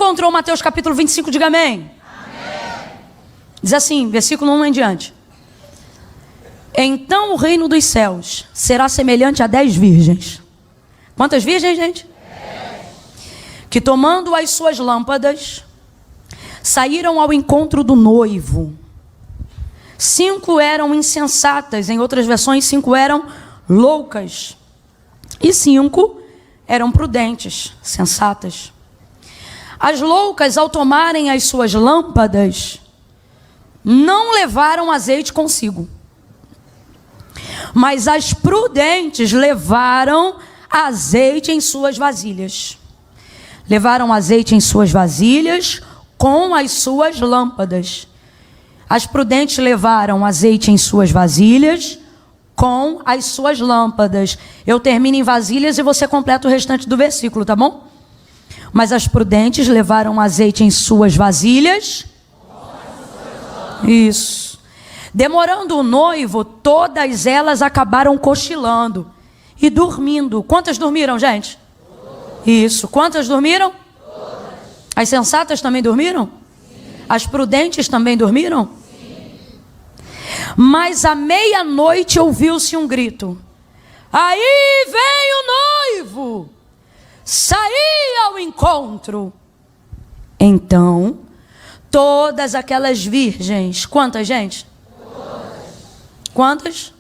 encontrou Mateus capítulo 25, diga amém. Amém. Diz assim, versículo 1 em diante. Então o reino dos céus será semelhante a 10 virgens. Quantas virgens, gente? 10. Que tomando as suas lâmpadas, saíram ao encontro do noivo. 5 eram insensatas, em outras versões 5 eram loucas. E 5 eram prudentes, sensatas. As loucas, ao tomarem as suas lâmpadas, não levaram azeite consigo. Mas as prudentes levaram azeite em suas vasilhas. Levaram azeite em suas vasilhas com as suas lâmpadas. As prudentes levaram azeite em suas vasilhas com as suas lâmpadas. Eu termino em vasilhas e você completa o restante do versículo, tá bom? Mas as prudentes levaram azeite em suas vasilhas. Isso. Demorando o noivo, todas elas acabaram cochilando e dormindo. Quantas dormiram, gente? Isso. Quantas dormiram? As sensatas também dormiram? As prudentes também dormiram? Mas à meia-noite ouviu-se um grito. Aí vem o noivo, saí ao encontro. Então, todas aquelas virgens, quantas, gente? Quantas?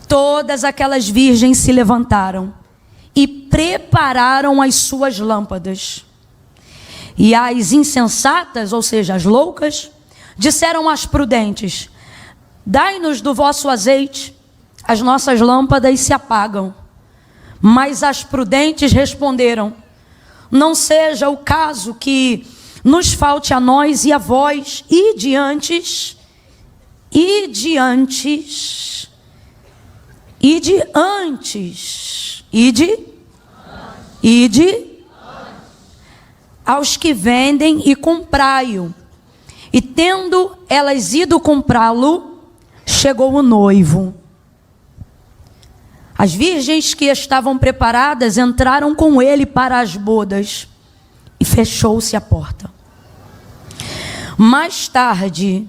Todas aquelas virgens se levantaram e prepararam as suas lâmpadas. E as insensatas, ou seja, as loucas, disseram às prudentes: dai-nos do vosso azeite, as nossas lâmpadas se apagam. Mas as prudentes responderam: não seja o caso que nos falte a nós e a vós, e diante aos que vendem e comprai-o. E tendo elas ido comprá-lo, chegou o noivo. As virgens que estavam preparadas entraram com ele para as bodas e fechou-se a porta. Mais tarde,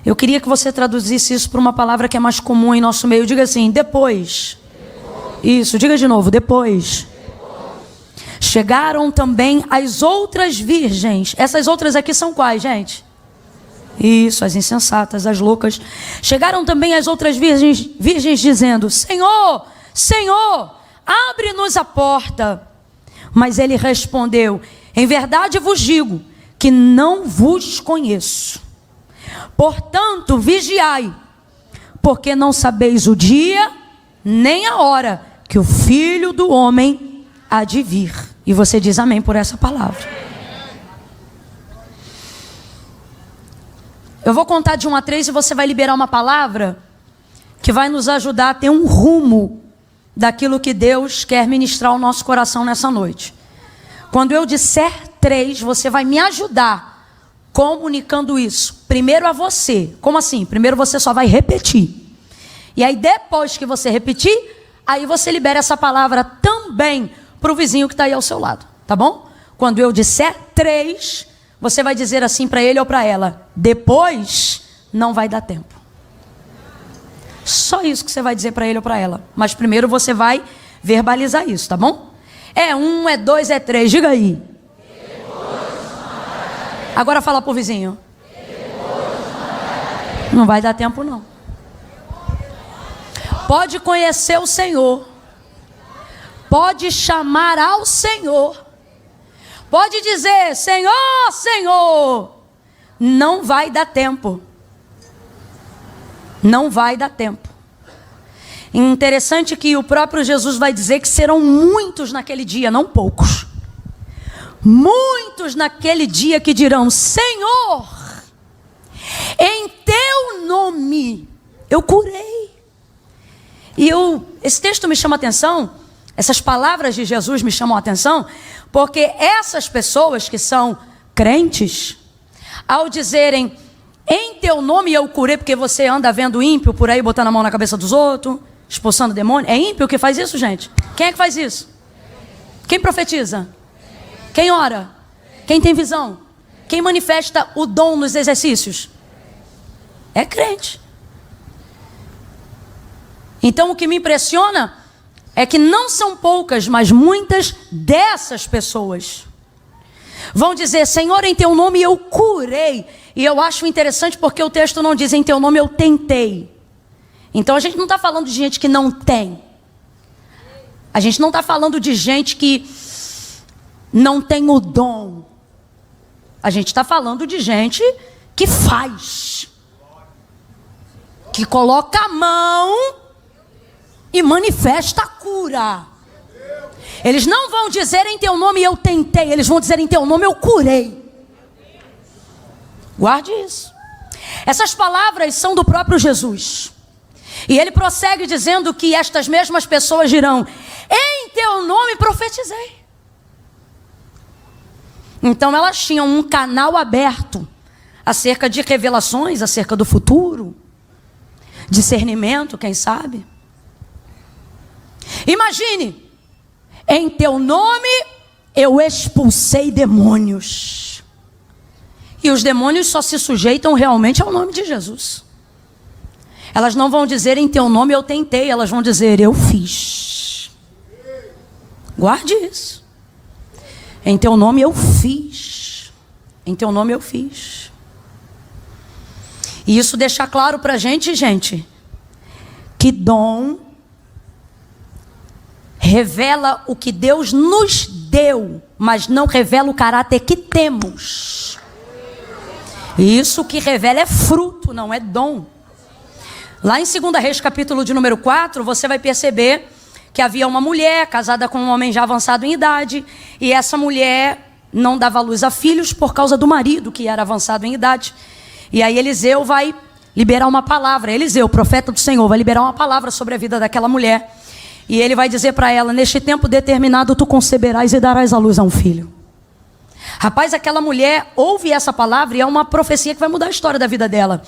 eu queria que você traduzisse isso para uma palavra que é mais comum em nosso meio. Diga assim, depois. Isso, diga de novo, depois. Chegaram também as outras virgens. Essas outras aqui são quais, gente? Isso, as insensatas, as loucas. Chegaram também as outras virgens dizendo: Senhor, Senhor, abre-nos a porta. Mas ele respondeu: em verdade vos digo que não vos conheço. Portanto, vigiai, porque não sabeis o dia nem a hora que o Filho do Homem há de vir. E você diz amém por essa palavra. Eu vou contar de 1 a 3 e você vai liberar uma palavra que vai nos ajudar a ter um rumo daquilo que Deus quer ministrar ao nosso coração nessa noite. Quando eu disser 3, você vai me ajudar comunicando isso. Primeiro a você. Como assim? Primeiro você só vai repetir. E aí depois que você repetir, aí você libera essa palavra também para o vizinho que está aí ao seu lado. Tá bom? Quando eu disser 3, você vai dizer assim para ele ou para ela: depois não vai dar tempo. Só isso que você vai dizer para ele ou para ela. Mas primeiro você vai verbalizar isso, tá bom? É 1, é 2, é 3. Diga aí. Agora fala pro vizinho. Não vai dar tempo não. Pode conhecer o Senhor. Pode chamar ao Senhor. Pode dizer: Senhor, Senhor. Não vai dar tempo. Não vai dar tempo. Interessante que o próprio Jesus vai dizer que serão muitos naquele dia, não poucos. Muitos naquele dia que dirão: Senhor, em teu nome eu curei. E esse texto me chama a atenção, essas palavras de Jesus me chamam a atenção, porque essas pessoas que são crentes, ao dizerem: em teu nome eu curei, porque você anda vendo ímpio por aí botando a mão na cabeça dos outros, expulsando demônio. É ímpio que faz isso, gente? Quem é que faz isso? Quem profetiza? Quem ora? Quem tem visão? Quem manifesta o dom nos exercícios? É crente. Então o que me impressiona é que não são poucas, mas muitas dessas pessoas vão dizer: Senhor, em teu nome eu curei. E eu acho interessante porque o texto não diz: em teu nome eu tentei. Então a gente não está falando de gente que não tem. A gente não está falando de gente que não tem o dom. A gente está falando de gente que faz, que coloca a mão e manifesta a cura. Eles não vão dizer em teu nome eu tentei, eles vão dizer em teu nome eu curei. Guarde isso. Essas palavras são do próprio Jesus. E ele prossegue dizendo que estas mesmas pessoas dirão: em teu nome profetizei. Então elas tinham um canal aberto acerca de revelações, acerca do futuro, discernimento, quem sabe. Imagine: em teu nome eu expulsei demônios. E os demônios só se sujeitam realmente ao nome de Jesus. Elas não vão dizer em teu nome eu tentei, elas vão dizer eu fiz. Guarde isso. Em teu nome eu fiz. Em teu nome eu fiz. E isso deixa claro pra gente, que dom revela o que Deus nos deu, mas não revela o caráter que temos. E isso que revela é fruto, não é dom. Lá em 2 Reis, capítulo de número 4, você vai perceber que havia uma mulher casada com um homem já avançado em idade, e essa mulher não dava luz a filhos por causa do marido, que era avançado em idade. E aí Eliseu vai liberar uma palavra. Eliseu, o profeta do Senhor, vai liberar uma palavra sobre a vida daquela mulher. E ele vai dizer para ela: neste tempo determinado tu conceberás e darás à luz a um filho. Rapaz, aquela mulher ouve essa palavra e é uma profecia que vai mudar a história da vida dela.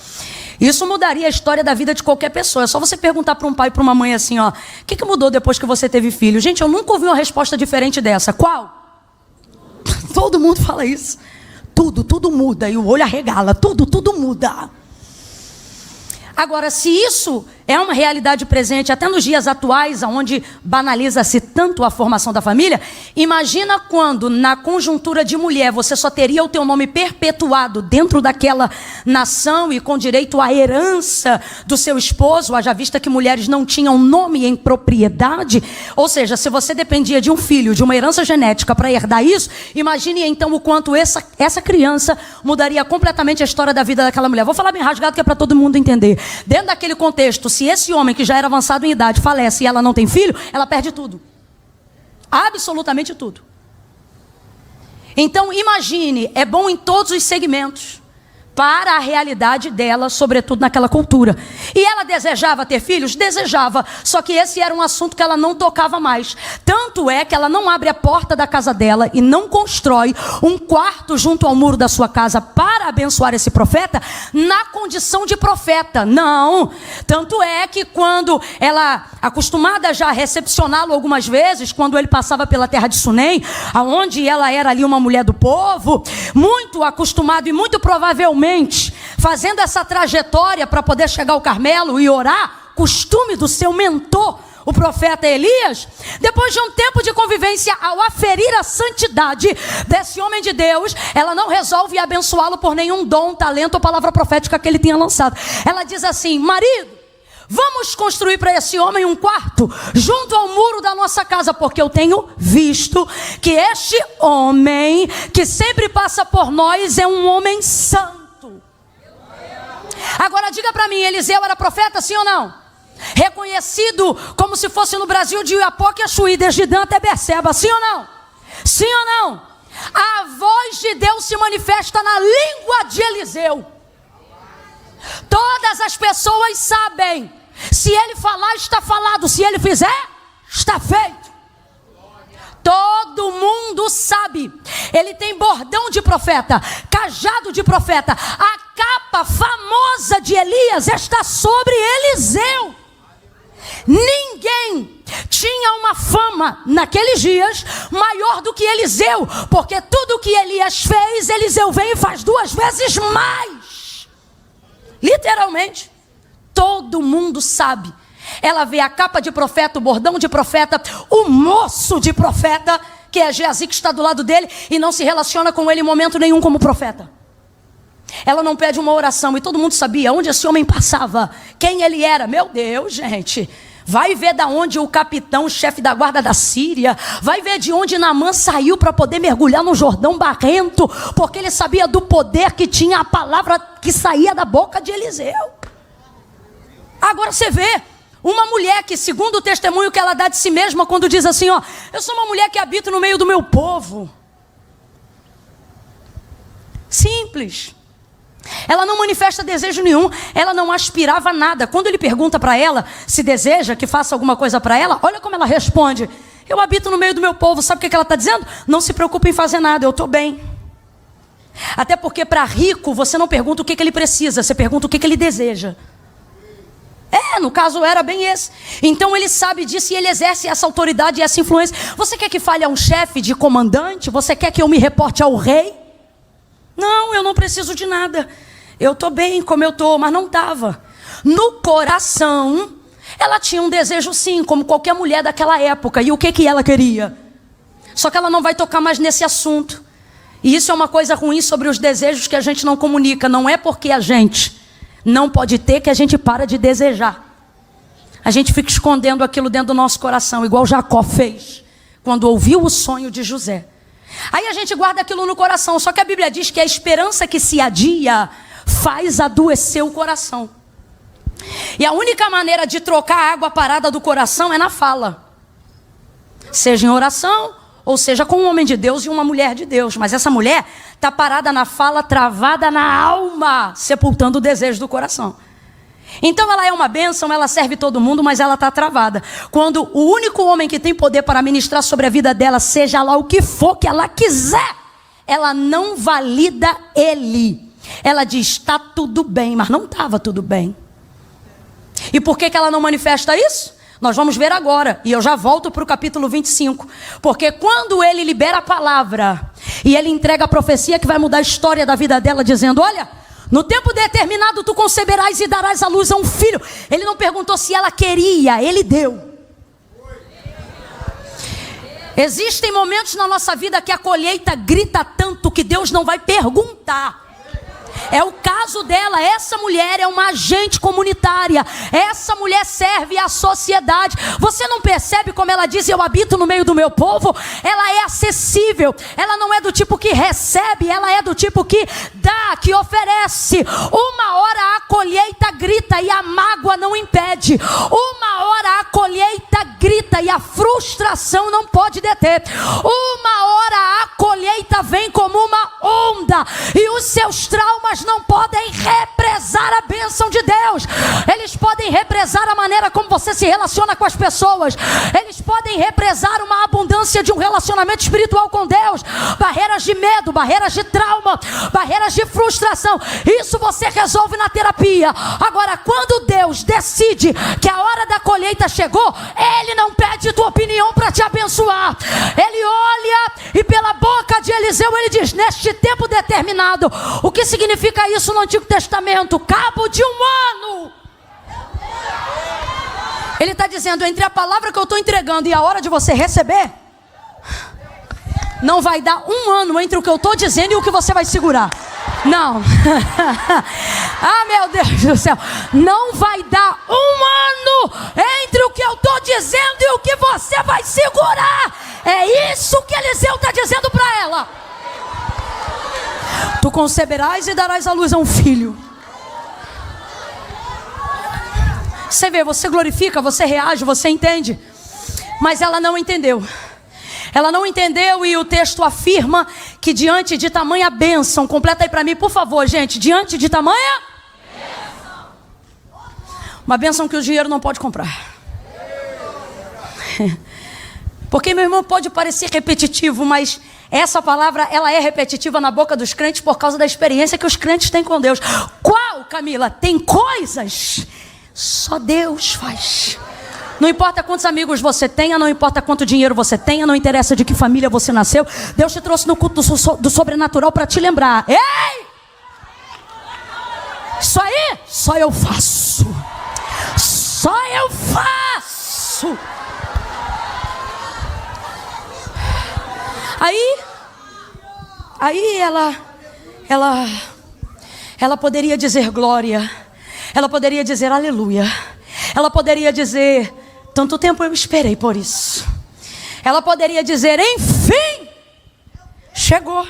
Isso mudaria a história da vida de qualquer pessoa. É só você perguntar para um pai e para uma mãe assim, ó: o que mudou depois que você teve filho? Gente, eu nunca ouvi uma resposta diferente dessa. Qual? Todo mundo fala isso. Tudo muda. E o olho arregala. Tudo muda. Agora, se isso é uma realidade presente até nos dias atuais, onde banaliza-se tanto a formação da família, imagina quando, na conjuntura de mulher, você só teria o teu nome perpetuado dentro daquela nação e com direito à herança do seu esposo, haja vista que mulheres não tinham nome em propriedade. Ou seja, se você dependia de um filho, de uma herança genética para herdar isso, imagine então o quanto essa criança mudaria completamente a história da vida daquela mulher. Vou falar bem rasgado que é para todo mundo entender. Dentro daquele contexto, se esse homem que já era avançado em idade falece e ela não tem filho, ela perde tudo. Absolutamente tudo. Então imagine, é bom em todos os segmentos para a realidade dela, sobretudo naquela cultura. E ela desejava ter filhos? Desejava. Só que esse era um assunto que ela não tocava mais. Tanto é que ela não abre a porta da casa dela e não constrói um quarto junto ao muro da sua casa para abençoar esse profeta na condição de profeta. Não. Tanto é que quando ela, acostumada já a recepcioná-lo algumas vezes, quando ele passava pela terra de Sunem, aonde ela era ali uma mulher do povo, muito acostumado e muito provavelmente fazendo essa trajetória para poder chegar ao Carmelo e orar, costume do seu mentor, o profeta Elias, depois de um tempo de convivência, ao aferir a santidade desse homem de Deus, ela não resolve abençoá-lo por nenhum dom, talento ou palavra profética que ele tenha lançado. Ela diz assim: marido, vamos construir para esse homem um quarto junto ao muro da nossa casa, porque eu tenho visto que este homem que sempre passa por nós é um homem santo. Agora diga para mim, Eliseu era profeta, sim ou não? Reconhecido como se fosse no Brasil de Iapoque a Chuí, desde Dan até Berseba, sim ou não? Sim ou não? A voz de Deus se manifesta na língua de Eliseu. Todas as pessoas sabem, se ele falar, está falado, se ele fizer, está feito. Todo mundo sabe. Ele tem bordão de profeta, cajado de profeta. A capa famosa de Elias está sobre Eliseu. Ninguém tinha uma fama naqueles dias maior do que Eliseu, porque tudo que Elias fez, Eliseu vem e faz 2 vezes mais. Literalmente, todo mundo sabe. Ela vê a capa de profeta, o bordão de profeta, o moço de profeta, que é Geazi, que está do lado dele, e não se relaciona com ele em momento nenhum como profeta. Ela não pede uma oração, e todo mundo sabia onde esse homem passava, quem ele era. Meu Deus, gente, vai ver de onde o capitão, o chefe da guarda da Síria, vai ver de onde Naamã saiu para poder mergulhar no Jordão barrento, porque ele sabia do poder que tinha a palavra que saía da boca de Eliseu. Agora você vê uma mulher que, segundo o testemunho que ela dá de si mesma, quando diz assim, ó, eu sou uma mulher que habito no meio do meu povo. Simples. Ela não manifesta desejo nenhum, ela não aspirava a nada. Quando ele pergunta para ela se deseja que faça alguma coisa para ela, olha como ela responde: eu habito no meio do meu povo. Sabe o que ela está dizendo? Não se preocupe em fazer nada, eu estou bem. Até porque para rico você não pergunta o que ele precisa, você pergunta o que ele deseja. No caso era bem esse. Então ele sabe disso e ele exerce essa autoridade e essa influência. Você quer que fale a um chefe de comandante? Você quer que eu me reporte ao rei? Não, eu não preciso de nada. Eu estou bem como eu estou, mas não estava. No coração, ela tinha um desejo sim, como qualquer mulher daquela época. E o que ela queria? Só que ela não vai tocar mais nesse assunto. E isso é uma coisa ruim sobre os desejos que a gente não comunica. Não é porque a gente não pode ter que a gente para de desejar. A gente fica escondendo aquilo dentro do nosso coração, igual Jacó fez quando ouviu o sonho de José. Aí a gente guarda aquilo no coração. Só que a Bíblia diz que a esperança que se adia faz adoecer o coração. E a única maneira de trocar a água parada do coração é na fala. Seja em oração, ou seja com um homem de Deus e uma mulher de Deus. Mas essa mulher está parada na fala, travada na alma, sepultando o desejo do coração. Então ela é uma bênção, ela serve todo mundo, mas ela está travada. Quando o único homem que tem poder para ministrar sobre a vida dela, seja lá o que for que ela quiser, ela não valida ele. Ela diz, está tudo bem, mas não estava tudo bem. E por que ela não manifesta isso? Nós vamos ver agora, e eu já volto para o capítulo 25. Porque quando ele libera a palavra, e ele entrega a profecia que vai mudar a história da vida dela, dizendo, olha, no tempo determinado tu conceberás e darás à luz a um filho. Ele não perguntou se ela queria, ele deu. Existem momentos na nossa vida que a colheita grita tanto que Deus não vai perguntar. É o caso dela. Essa mulher é uma agente comunitária. Essa mulher serve à sociedade. Você não percebe como ela diz, eu habito no meio do meu povo? Ela é acessível. Ela não é do tipo que recebe, ela é do tipo que dá, que oferece. Uma hora a colheita grita e a mágoa não impede. Uma hora a colheita grita e a frustração não pode deter. Uma hora a colheita vem como uma onda e os seus traumas não podem represar a bênção de Deus. Eles podem represar a maneira como você se relaciona com as pessoas. Eles podem represar uma abundância de um relacionamento espiritual com Deus. Barreiras de medo, barreiras de trauma, barreiras de frustração. Isso você resolve na terapia. Agora, quando Deus decide que a hora da colheita chegou, Ele não pede tua opinião para te abençoar. Ele olha e pela boca de Eliseu ele diz, neste tempo determinado. O que significa isso no Antigo Testamento? Cabo de um ano. Ele está dizendo, entre a palavra que eu estou entregando e a hora de você receber, não vai dar um ano entre o que eu estou dizendo e o que você vai segurar. Não. Ah, meu Deus do céu. Não vai dar um ano entre o que eu estou dizendo e o que você vai segurar. É isso que Eliseu está dizendo para ela. Tu conceberás e darás à luz a um filho. Você vê, você glorifica, você reage, você entende. Mas ela não entendeu. Ela não entendeu e o texto afirma que diante de tamanha bênção, completa aí para mim, por favor, gente, diante de tamanha bênção. Uma bênção que o dinheiro não pode comprar. Porque, meu irmão, pode parecer repetitivo, mas essa palavra, ela é repetitiva na boca dos crentes por causa da experiência que os crentes têm com Deus. Qual, Camila? Tem coisas só Deus faz. Não importa quantos amigos você tenha, não importa quanto dinheiro você tenha, não interessa de que família você nasceu. Deus te trouxe no culto do sobrenatural para te lembrar. Ei! Isso aí, só eu faço. Só eu faço. Aí ela poderia dizer glória. Ela poderia dizer aleluia. Ela poderia dizer, tanto tempo eu esperei por isso. Ela poderia dizer, enfim, chegou.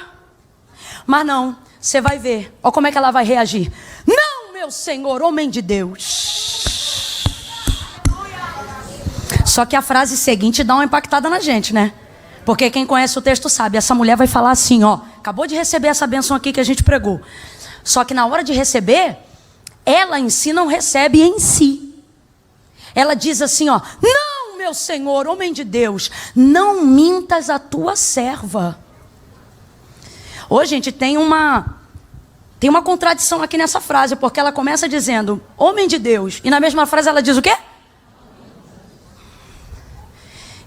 Mas não, você vai ver. Olha como é que ela vai reagir. Não, meu Senhor, homem de Deus. Só que a frase seguinte dá uma impactada na gente, né? Porque quem conhece o texto sabe, essa mulher vai falar assim, ó, acabou de receber essa bênção aqui que a gente pregou. Só que na hora de receber, ela em si não recebe em si. Ela diz assim, ó, não, meu Senhor, homem de Deus, não mintas a tua serva. Ô, gente, tem uma contradição aqui nessa frase, porque ela começa dizendo, homem de Deus, e na mesma frase ela diz o quê?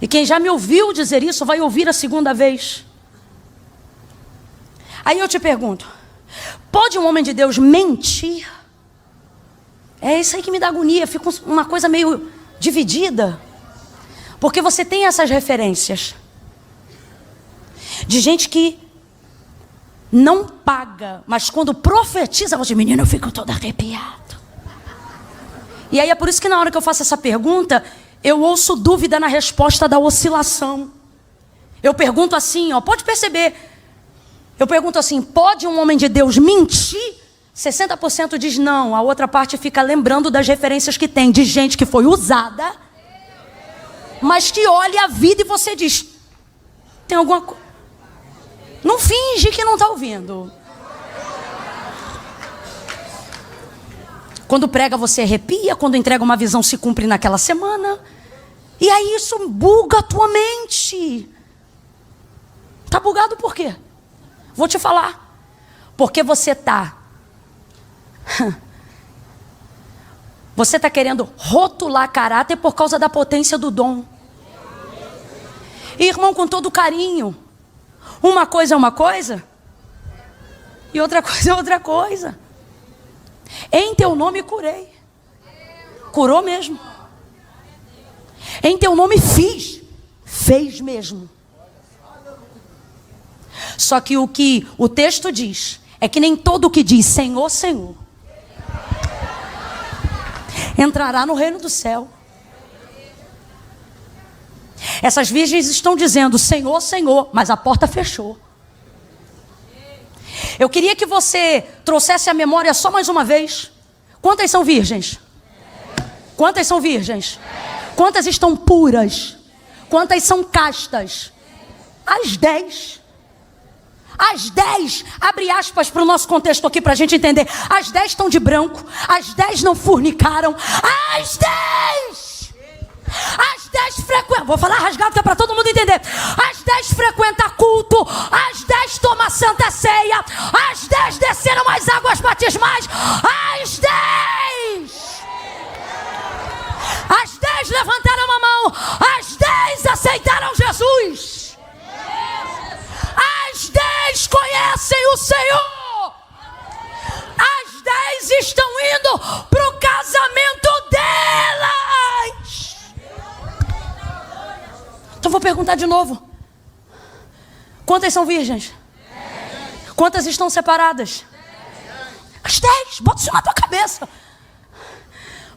E quem já me ouviu dizer isso, vai ouvir a segunda vez. Aí eu te pergunto, pode um homem de Deus mentir? É isso aí que me dá agonia, fica uma coisa meio dividida. Porque você tem essas referências de gente que não paga, mas quando profetiza, você, menino, eu fico todo arrepiado. E aí é por isso que na hora que eu faço essa pergunta, eu ouço dúvida na resposta da oscilação. Eu pergunto assim, ó, pode perceber. Eu pergunto assim, pode um homem de Deus mentir? 60% diz não, a outra parte fica lembrando das referências que tem, de gente que foi usada, mas que olha a vida e você diz, tem alguma coisa. Não finge que não está ouvindo. Quando prega você arrepia, quando entrega uma visão se cumpre naquela semana. E aí isso buga a tua mente. Está bugado por quê? Vou te falar. Porque você está querendo rotular caráter por causa da potência do dom. E, irmão, com todo carinho, uma coisa é uma coisa e outra coisa é outra coisa. Em teu nome curei. Curou mesmo. Em teu nome fiz. Fez mesmo. Só que o texto diz é que nem todo que diz Senhor, Senhor entrará no reino do céu. Essas virgens estão dizendo Senhor, Senhor, mas a porta fechou. Eu queria que você trouxesse a memória só mais uma vez. Quantas são virgens? Quantas são virgens? Quantas estão puras? Quantas são castas? As 10. As 10, abre aspas para o nosso contexto aqui para a gente entender. As 10 estão de branco. As 10 não fornicaram. As 10! As 10 frequentam, vou falar rasgado que é para todo mundo entender. As 10 frequentam culto. As 10 tomam santa ceia. As 10 desceram as águas batismais. As 10! As 10 levantaram a mão. As 10 aceitaram Jesus. As 10 conhecem o Senhor. As 10 estão indo para o casamento delas. Então vou perguntar de novo. Quantas são virgens? 10. Quantas estão separadas? 10. As 10. Bota isso na tua cabeça.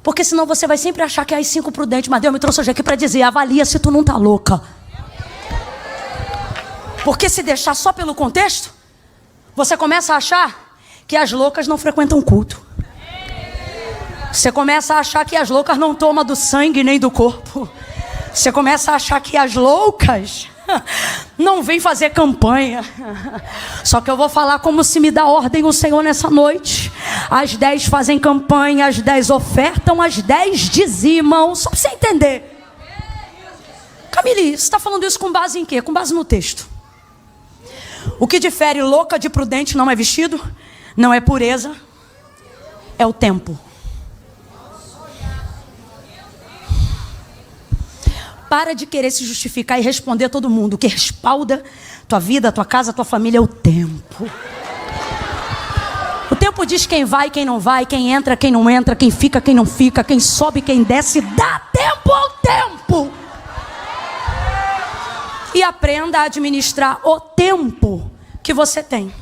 Porque senão você vai sempre achar que é as 5 prudentes. Mas Deus me trouxe hoje aqui para dizer, avalia se tu não tá louca. Porque se deixar só pelo contexto, você começa a achar que as loucas não frequentam culto. Você começa a achar que as loucas não tomam do sangue nem do corpo. Você começa a achar que as loucas não vêm fazer campanha. Só que eu vou falar como se me dá ordem o Senhor nessa noite. As 10 fazem campanha, as 10 ofertam, as 10 dizimam. Só para você entender. Camille, você está falando isso com base em quê? Com base no texto. O que difere louca de prudente não é vestido, não é pureza, é o tempo. Para de querer se justificar e responder a todo mundo. O que respalda tua vida, tua casa, tua família é o tempo. O tempo diz quem vai, quem não vai, quem entra, quem não entra, quem fica, quem não fica, quem sobe, quem desce. Dá tempo ao tempo. E aprenda a administrar o tempo que você tem.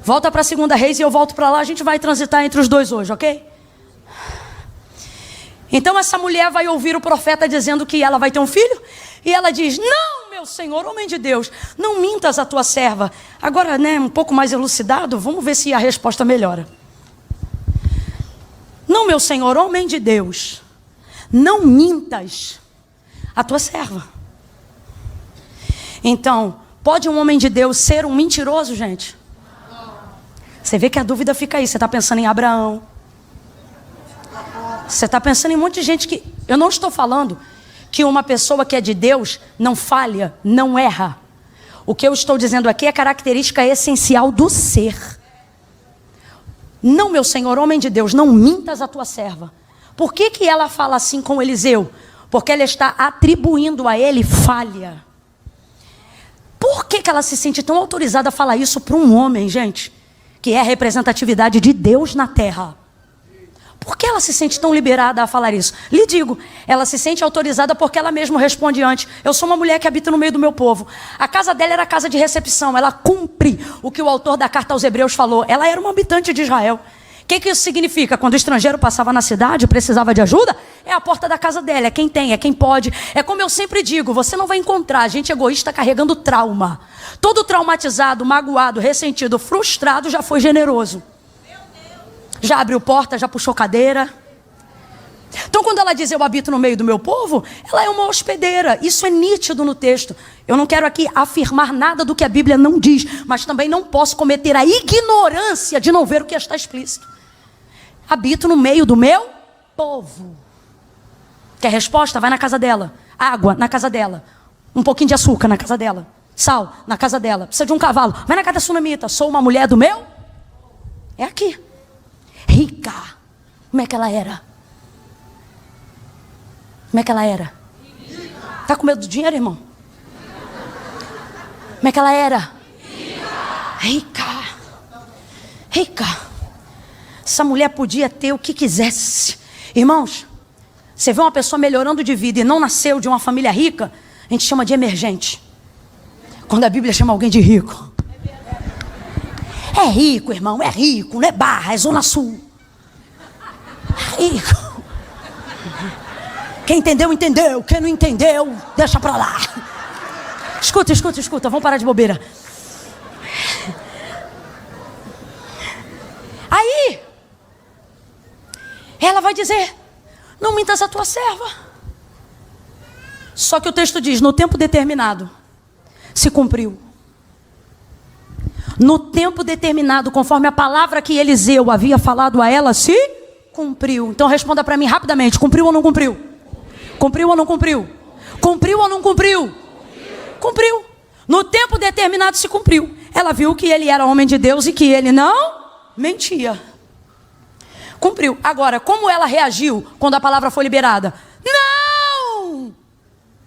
Volta para a 2 Reis e eu volto para lá. A gente vai transitar entre os dois hoje, ok? Então essa mulher vai ouvir o profeta dizendo que ela vai ter um filho. E ela diz: não, meu senhor, homem de Deus, não mintas a tua serva. Agora, né, um pouco mais elucidado, vamos ver se a resposta melhora. Não, meu senhor, homem de Deus, não mintas a tua serva. Então, pode um homem de Deus ser um mentiroso, gente? Você vê que a dúvida fica aí. Você está pensando em Abraão. Você está pensando em um monte de gente que... Eu não estou falando que uma pessoa que é de Deus não falha, não erra. O que eu estou dizendo aqui é característica essencial do ser. Não, meu senhor, homem de Deus, não mintas a tua serva. Por que que ela fala assim com Eliseu? Porque ela está atribuindo a ele falha. Por que que ela se sente tão autorizada a falar isso para um homem, gente? Que é a representatividade de Deus na terra. Por que ela se sente tão liberada a falar isso? Lhe digo, ela se sente autorizada porque ela mesma responde antes: eu sou uma mulher que habita no meio do meu povo. A casa dela era casa de recepção, ela cumpre o que o autor da carta aos Hebreus falou. Ela era uma habitante de Israel. O que isso significa? Quando o estrangeiro passava na cidade, precisava de ajuda, é a porta da casa dela, é quem tem, é quem pode. É como eu sempre digo, você não vai encontrar gente egoísta carregando trauma. Todo traumatizado, magoado, ressentido, frustrado já foi generoso. Já abriu porta, já puxou cadeira. Então quando ela diz eu habito no meio do meu povo, ela é uma hospedeira. Isso é nítido no texto. Eu não quero aqui afirmar nada do que a Bíblia não diz, mas também não posso cometer a ignorância de não ver o que está explícito. Habito no meio do meu povo. Quer resposta? Vai na casa dela. Água na casa dela. Um pouquinho de açúcar na casa dela. Sal na casa dela. Precisa de um cavalo. Vai na casa da sunamita. Sou uma mulher do meu? É aqui. Rica. Como é que ela era? Como é que ela era? Tá com medo do dinheiro, irmão? Como é que ela era? Rica. Rica. Essa mulher podia ter o que quisesse. Irmãos, você vê uma pessoa melhorando de vida e não nasceu de uma família rica, a gente chama de emergente. Quando a Bíblia chama alguém de rico. É rico, irmão, é rico, não é Barra, é Zona Sul. É rico. Quem entendeu, entendeu. Quem não entendeu, deixa pra lá. Escuta, vamos parar de bobeira. Aí, ela vai dizer: não mintas a tua serva. Só que o texto diz: no tempo determinado, se cumpriu. No tempo determinado, conforme a palavra que Eliseu havia falado a ela, se cumpriu. Então responda para mim rapidamente: cumpriu ou não cumpriu? Cumpriu ou não cumpriu? Cumpriu ou não cumpriu? Cumpriu. No tempo determinado se cumpriu. Ela viu que ele era homem de Deus e que ele não mentia. Cumpriu. Agora, como ela reagiu quando a palavra foi liberada? Não!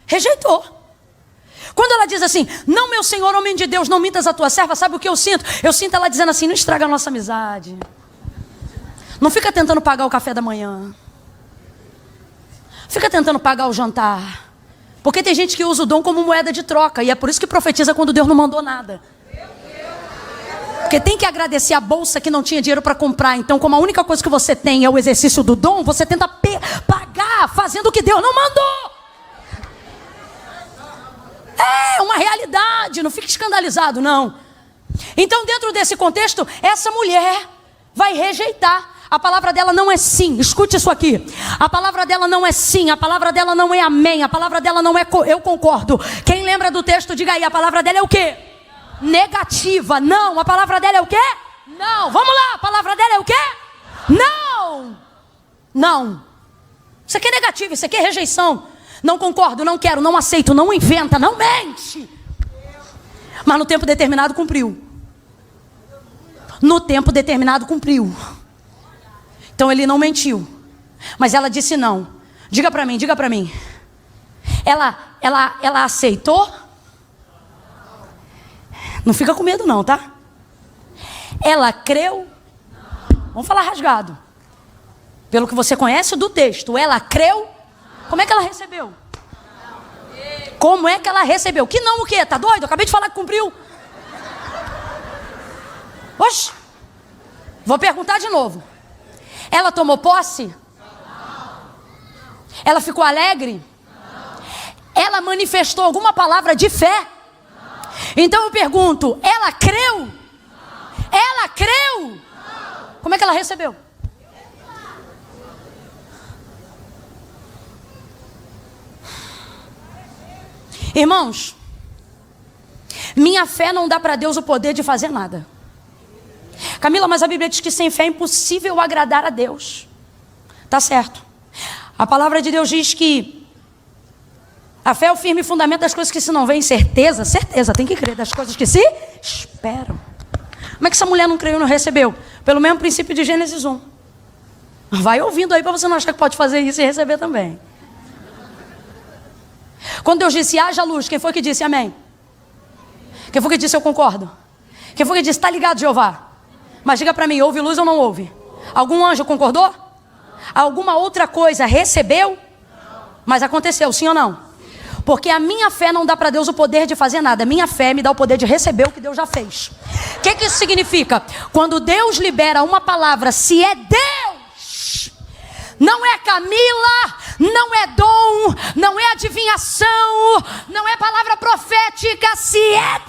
Rejeitou. Quando ela diz assim: não, meu senhor, homem de Deus, não mintas a tua serva, sabe o que eu sinto? Eu sinto ela dizendo assim: não estraga a nossa amizade. Não fica tentando pagar o café da manhã. Fica tentando pagar o jantar. Porque tem gente que usa o dom como moeda de troca. E é por isso que profetiza quando Deus não mandou nada. Porque tem que agradecer a bolsa que não tinha dinheiro para comprar. Então, como a única coisa que você tem é o exercício do dom, você tenta pagar fazendo o que Deus não mandou. É uma realidade, não fique escandalizado, não. Então, dentro desse contexto, essa mulher vai rejeitar. A palavra dela não é sim, escute isso aqui. A palavra dela não é sim, a palavra dela não é amém, a palavra dela não é eu concordo. Quem lembra do texto, diga aí, a palavra dela é o quê? Negativa, não. A palavra dela é o quê? Não. Vamos lá, a palavra dela é o quê? Não. Não. Isso aqui é negativo, isso aqui é rejeição. Não concordo, não quero, não aceito, não inventa, não mente. Mas no tempo determinado cumpriu. No tempo determinado cumpriu. Então ele não mentiu. Mas ela disse não. Diga para mim. Ela aceitou? Não fica com medo não, tá? Ela creu? Vamos falar rasgado. Pelo que você conhece do texto, ela creu? Como é que ela recebeu? Como é que ela recebeu? Que não o quê? Tá doido? Eu acabei de falar que cumpriu. Oxe. Vou perguntar de novo. Ela tomou posse? Ela ficou alegre? Ela manifestou alguma palavra de fé? Então eu pergunto, ela creu? Ela creu? Como é que ela recebeu? Irmãos, minha fé não dá para Deus o poder de fazer nada. Camila, mas a Bíblia diz que sem fé é impossível agradar a Deus. Tá certo. A palavra de Deus diz que a fé é o firme fundamento das coisas que se não veem. Certeza, tem que crer das coisas que se esperam. Como é que essa mulher não creu e não recebeu? Pelo mesmo princípio de Gênesis 1. Vai ouvindo aí para você não achar que pode fazer isso e receber também. Quando Deus disse, haja luz, quem foi que disse amém? Quem foi que disse eu concordo? Quem foi que disse, está ligado, Jeová? Mas diga para mim, houve luz ou não houve? Algum anjo concordou? Alguma outra coisa recebeu? Mas aconteceu, sim ou não? Porque a minha fé não dá para Deus o poder de fazer nada. A minha fé me dá o poder de receber o que Deus já fez. O que isso significa? Quando Deus libera uma palavra, se é Deus, não é Camila, não é dom, não é adivinhação, não é palavra profética, se é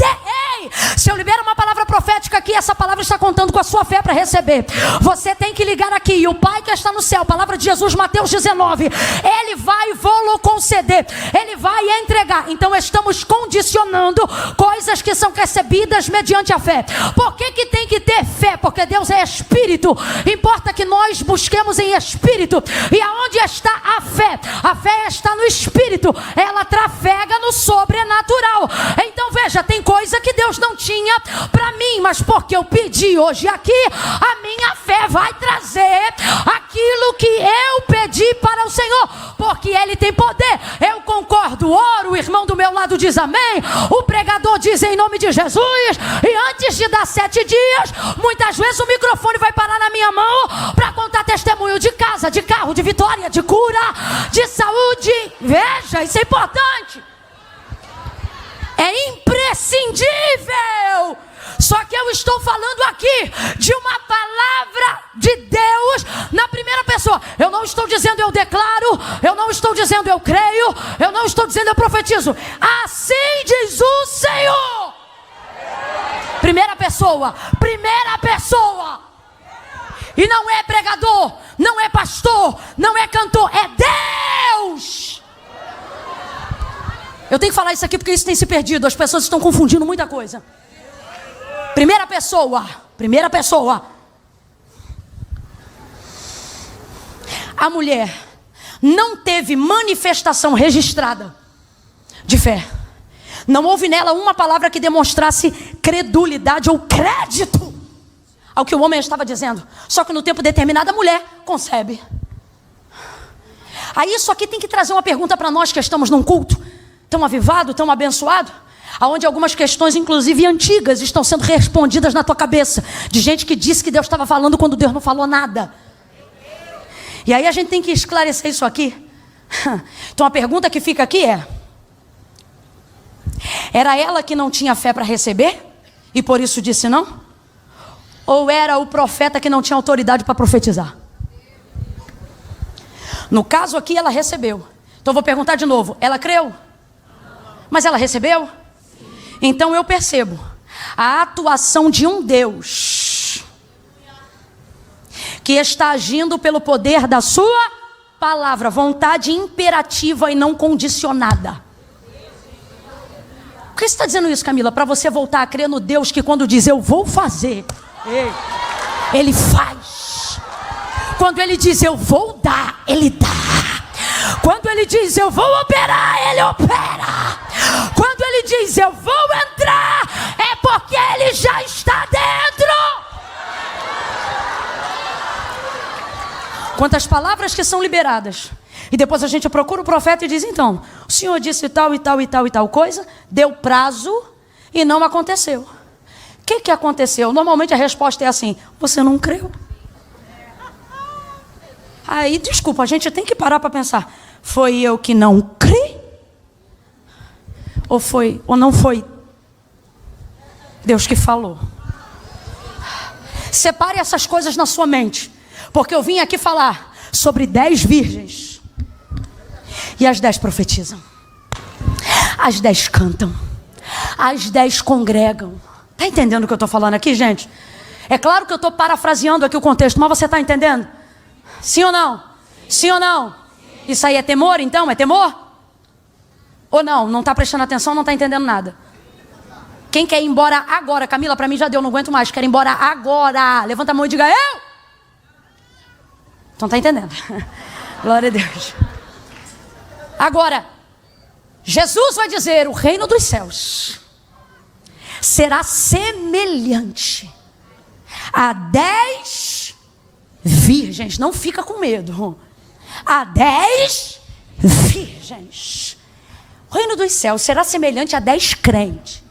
Ei, se eu libero uma palavra profética aqui, essa palavra está contando com a sua fé para receber. Você tem que ligar aqui, e o Pai que está no céu, palavra de Jesus, Mateus 19, Ele vai vou-lo conceder, Ele vai entregar. Então estamos condicionando coisas que são recebidas mediante a fé. Por que tem que ter fé? Porque Deus é Espírito, importa que nós busquemos em Espírito. E aonde está a fé? A fé está no Espírito, ela trafega no sobrenatural. Então veja, tem coisa que Deus não tinha para mim, mas porque eu pedi hoje aqui, a minha fé vai trazer aquilo que eu pedi para o Senhor, porque Ele tem poder. Eu concordo, oro, o irmão do meu lado diz amém, o pregador diz em nome de Jesus, e antes de dar 7 dias, muitas vezes o microfone vai parar na minha mão para contar testemunho de casa, de carro, de vitória, de cura, de saúde. Veja, isso é importante. É imprescindível. Só que eu estou falando aqui de uma palavra de Deus na primeira pessoa. Eu não estou dizendo eu declaro, eu não estou dizendo eu creio, eu não estou dizendo eu profetizo. Assim diz o Senhor. Primeira pessoa, primeira pessoa. E não é pregador, não é pastor, não é cantor, é Deus. Eu tenho que falar isso aqui porque isso tem se perdido. As pessoas estão confundindo muita coisa. Primeira pessoa, primeira pessoa. A mulher não teve manifestação registrada de fé. Não houve nela uma palavra que demonstrasse credulidade ou crédito ao que o homem estava dizendo. Só que no tempo determinado a mulher concebe. Aí isso aqui tem que trazer uma pergunta para nós que estamos num culto tão avivado, tão abençoado, aonde algumas questões, inclusive antigas, estão sendo respondidas na tua cabeça, de gente que disse que Deus estava falando quando Deus não falou nada. E aí a gente tem que esclarecer isso aqui. Então a pergunta que fica aqui é: era ela que não tinha fé para receber e por isso disse não? Ou era o profeta que não tinha autoridade para profetizar? No caso aqui ela recebeu. Então eu vou perguntar de novo, ela creu? Mas ela recebeu? Então eu percebo a atuação de um Deus que está agindo pelo poder da sua palavra, vontade imperativa e não condicionada. Por que você está dizendo isso, Camila? Para você voltar a crer no Deus que quando diz eu vou fazer, Ele faz. Quando Ele diz eu vou dar, Ele dá. Quando Ele diz eu vou operar, Ele opera. Quando Ele diz eu vou entrar, é porque Ele já está dentro. Quantas palavras que são liberadas. E depois a gente procura o profeta e diz: então, o Senhor disse tal e tal e tal e tal coisa, deu prazo e não aconteceu. O que aconteceu? Normalmente a resposta é assim: você não creu. Aí, desculpa, a gente tem que parar para pensar. Foi eu que não criei? Ou não foi Deus que falou? Separe essas coisas na sua mente, porque eu vim aqui falar sobre 10 virgens. E as 10 profetizam, as 10 cantam, as 10 congregam. Está entendendo o que eu estou falando aqui, gente? É claro que eu estou parafraseando aqui o contexto, mas você está entendendo? Sim ou não? Sim ou não? Isso aí é temor, então? É temor? Ou não? Não está prestando atenção, não está entendendo nada. Quem quer ir embora agora? Camila, para mim já deu, não aguento mais. Quero ir embora agora. Levanta a mão e diga eu. Então está entendendo? Glória a Deus. Agora, Jesus vai dizer: o reino dos céus será semelhante a 10 virgens. Não fica com medo. A 10 virgens. O reino dos céus será semelhante a 10 crentes.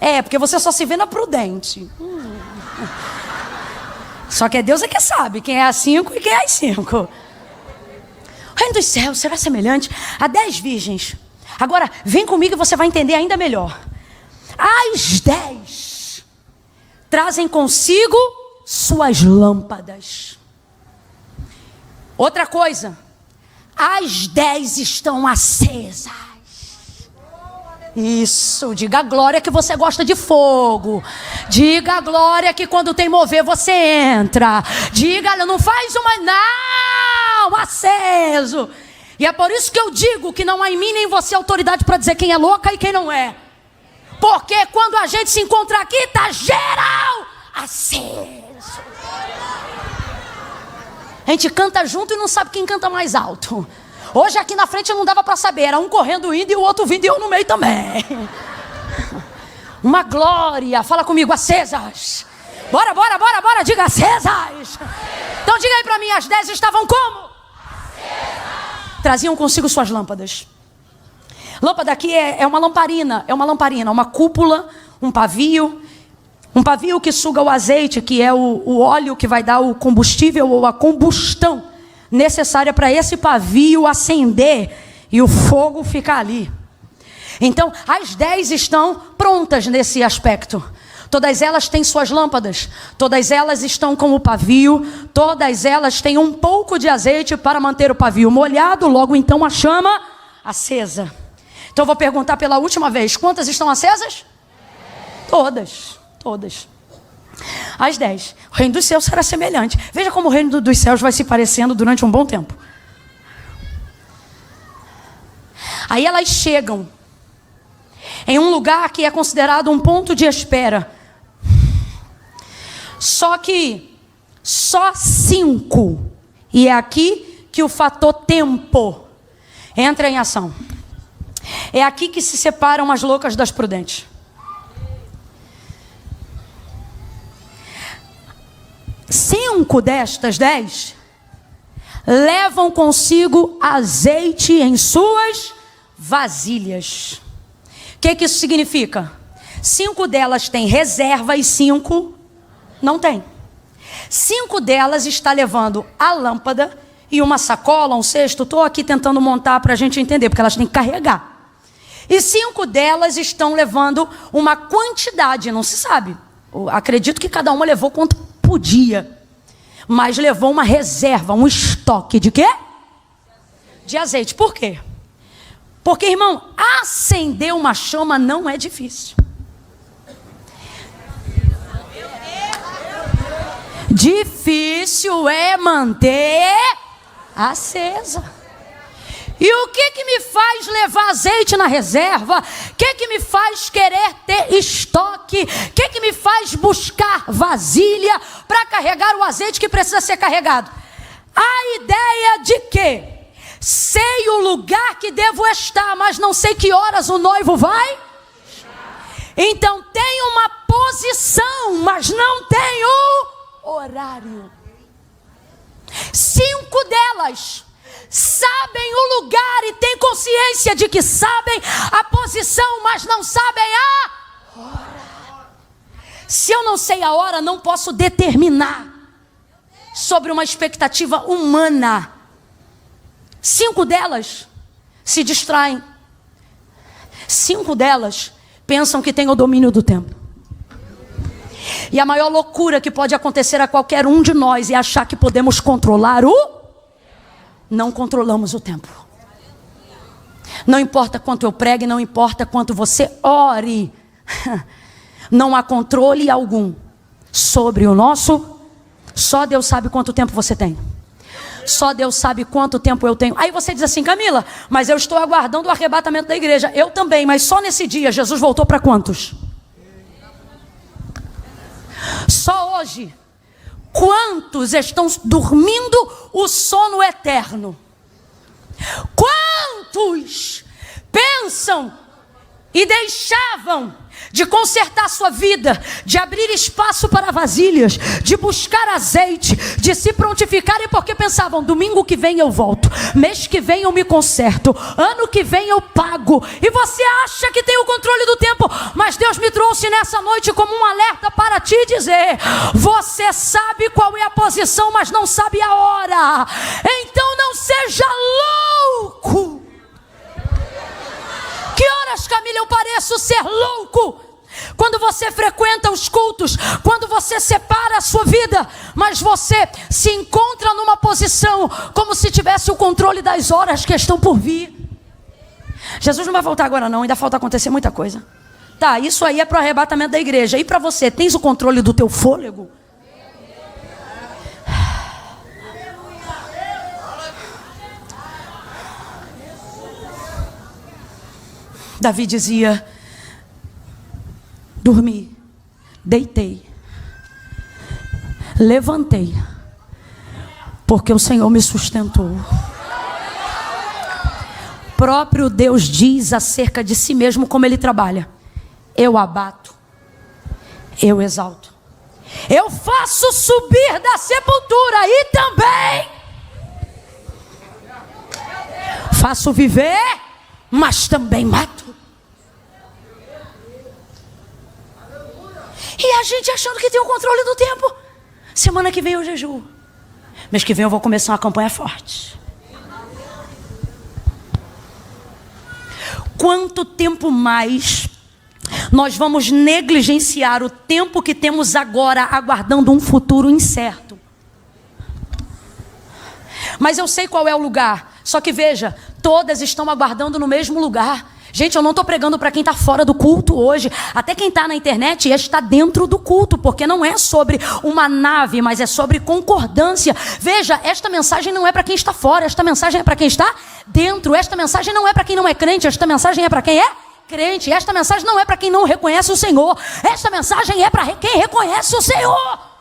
É, porque você só se vê na prudente. Só que Deus é que sabe quem é as 5 e quem é as 5. O reino dos céus será semelhante a 10 virgens. Agora, vem comigo e você vai entender ainda melhor. As 10 trazem consigo suas lâmpadas. Outra coisa, as 10 estão acesas. Isso, diga a glória que você gosta de fogo. Diga a glória que quando tem mover você entra. Diga, não faz uma... Não, aceso. E é por isso que eu digo que não há em mim nem em você autoridade para dizer quem é louca e quem não é. Porque quando a gente se encontra aqui, está geral aceso. A gente canta junto e não sabe quem canta mais alto. Hoje aqui na frente não dava para saber. Era um correndo indo e o outro vindo e eu no meio também. Uma glória. Fala comigo, acesas. Bora, bora, bora, bora. Diga acesas. Então diga aí para mim, as 10 estavam como? Acesas. Traziam consigo suas lâmpadas. Lâmpada aqui é uma lamparina. É uma lamparina, uma cúpula, um pavio. Um pavio que suga o azeite, que é o óleo que vai dar o combustível ou a combustão necessária para esse pavio acender e o fogo ficar ali. Então, as 10 estão prontas nesse aspecto. Todas elas têm suas lâmpadas, todas elas estão com o pavio, todas elas têm um pouco de azeite para manter o pavio molhado, logo então a chama acesa. Então eu vou perguntar pela última vez, quantas estão acesas? Todas. Todas. As 10. O reino dos céus será semelhante. Veja como o reino dos céus vai se parecendo durante um bom tempo. Aí elas chegam em um lugar que é considerado um ponto de espera. Só que só 5. E é aqui que o fator tempo entra em ação. É aqui que se separam as loucas das prudentes. 5 destas 10 levam consigo azeite em suas vasilhas. O que isso significa? 5 delas têm reserva e 5 não têm. 5 delas está levando a lâmpada e uma sacola, um cesto. Estou aqui tentando montar para a gente entender, porque elas têm que carregar. E 5 delas estão levando uma quantidade, não se sabe. Eu acredito que cada uma levou quanto podia, mas levou uma reserva, um estoque de quê? De azeite. Por quê? Porque, irmão, acender uma chama não é difícil. Difícil é manter acesa. E o que me faz levar azeite na reserva? O que me faz querer ter estoque? O que me faz buscar vasilha para carregar o azeite que precisa ser carregado? A ideia de que sei o lugar que devo estar, mas não sei que horas o noivo vai. Então tem uma posição, mas não tem o horário. 5 delas sabem o lugar e têm consciência de que sabem a posição, mas não sabem a hora. Se eu não sei a hora, não posso determinar sobre uma expectativa humana. 5 delas se distraem. 5 delas pensam que têm o domínio do tempo. E a maior loucura que pode acontecer a qualquer um de nós é achar que podemos controlar Não controlamos o tempo. Não importa quanto eu pregue, não importa quanto você ore. Não há controle algum sobre o nosso. Só Deus sabe quanto tempo você tem. Só Deus sabe quanto tempo eu tenho. Aí você diz assim: Camila, mas eu estou aguardando o arrebatamento da igreja. Eu também, mas só nesse dia. Jesus voltou para quantos? Só hoje. Quantos estão dormindo o sono eterno? Quantos pensam e deixavam de consertar sua vida, de abrir espaço para vasilhas, de buscar azeite, de se prontificarem porque pensavam: domingo que vem eu volto, mês que vem eu me conserto, ano que vem eu pago. E você acha que tem o controle do tempo, mas Deus me trouxe nessa noite como um alerta para te dizer: você sabe qual é a posição, mas não sabe a hora. Então não seja louco. Que horas, Camila, eu pareço ser louco? Quando você frequenta os cultos, quando você separa a sua vida, mas você se encontra numa posição como se tivesse o controle das horas que estão por vir. Jesus não vai voltar agora não, ainda falta acontecer muita coisa. Tá, isso aí é para o arrebatamento da igreja. E para você, tens o controle do teu fôlego? Davi dizia: dormi, deitei, levantei, porque o Senhor me sustentou. O próprio Deus diz acerca de si mesmo como Ele trabalha: eu abato, eu exalto, eu faço subir da sepultura e também faço viver, mas também mato. E a gente achando que tem o controle do tempo. Semana que vem eu jejum. Mês que vem eu vou começar uma campanha forte. Quanto tempo mais nós vamos negligenciar o tempo que temos agora, aguardando um futuro incerto? Mas eu sei qual é o lugar. Só que veja, todas estão aguardando no mesmo lugar. Gente, eu não estou pregando para quem está fora do culto hoje. Até quem está na internet está dentro do culto, porque não é sobre uma nave, mas é sobre concordância. Veja, esta mensagem não é para quem está fora, esta mensagem é para quem está dentro. Esta mensagem não é para quem não é crente, esta mensagem é para quem é crente. Esta mensagem não é para quem não reconhece o Senhor, esta mensagem é para quem reconhece o Senhor.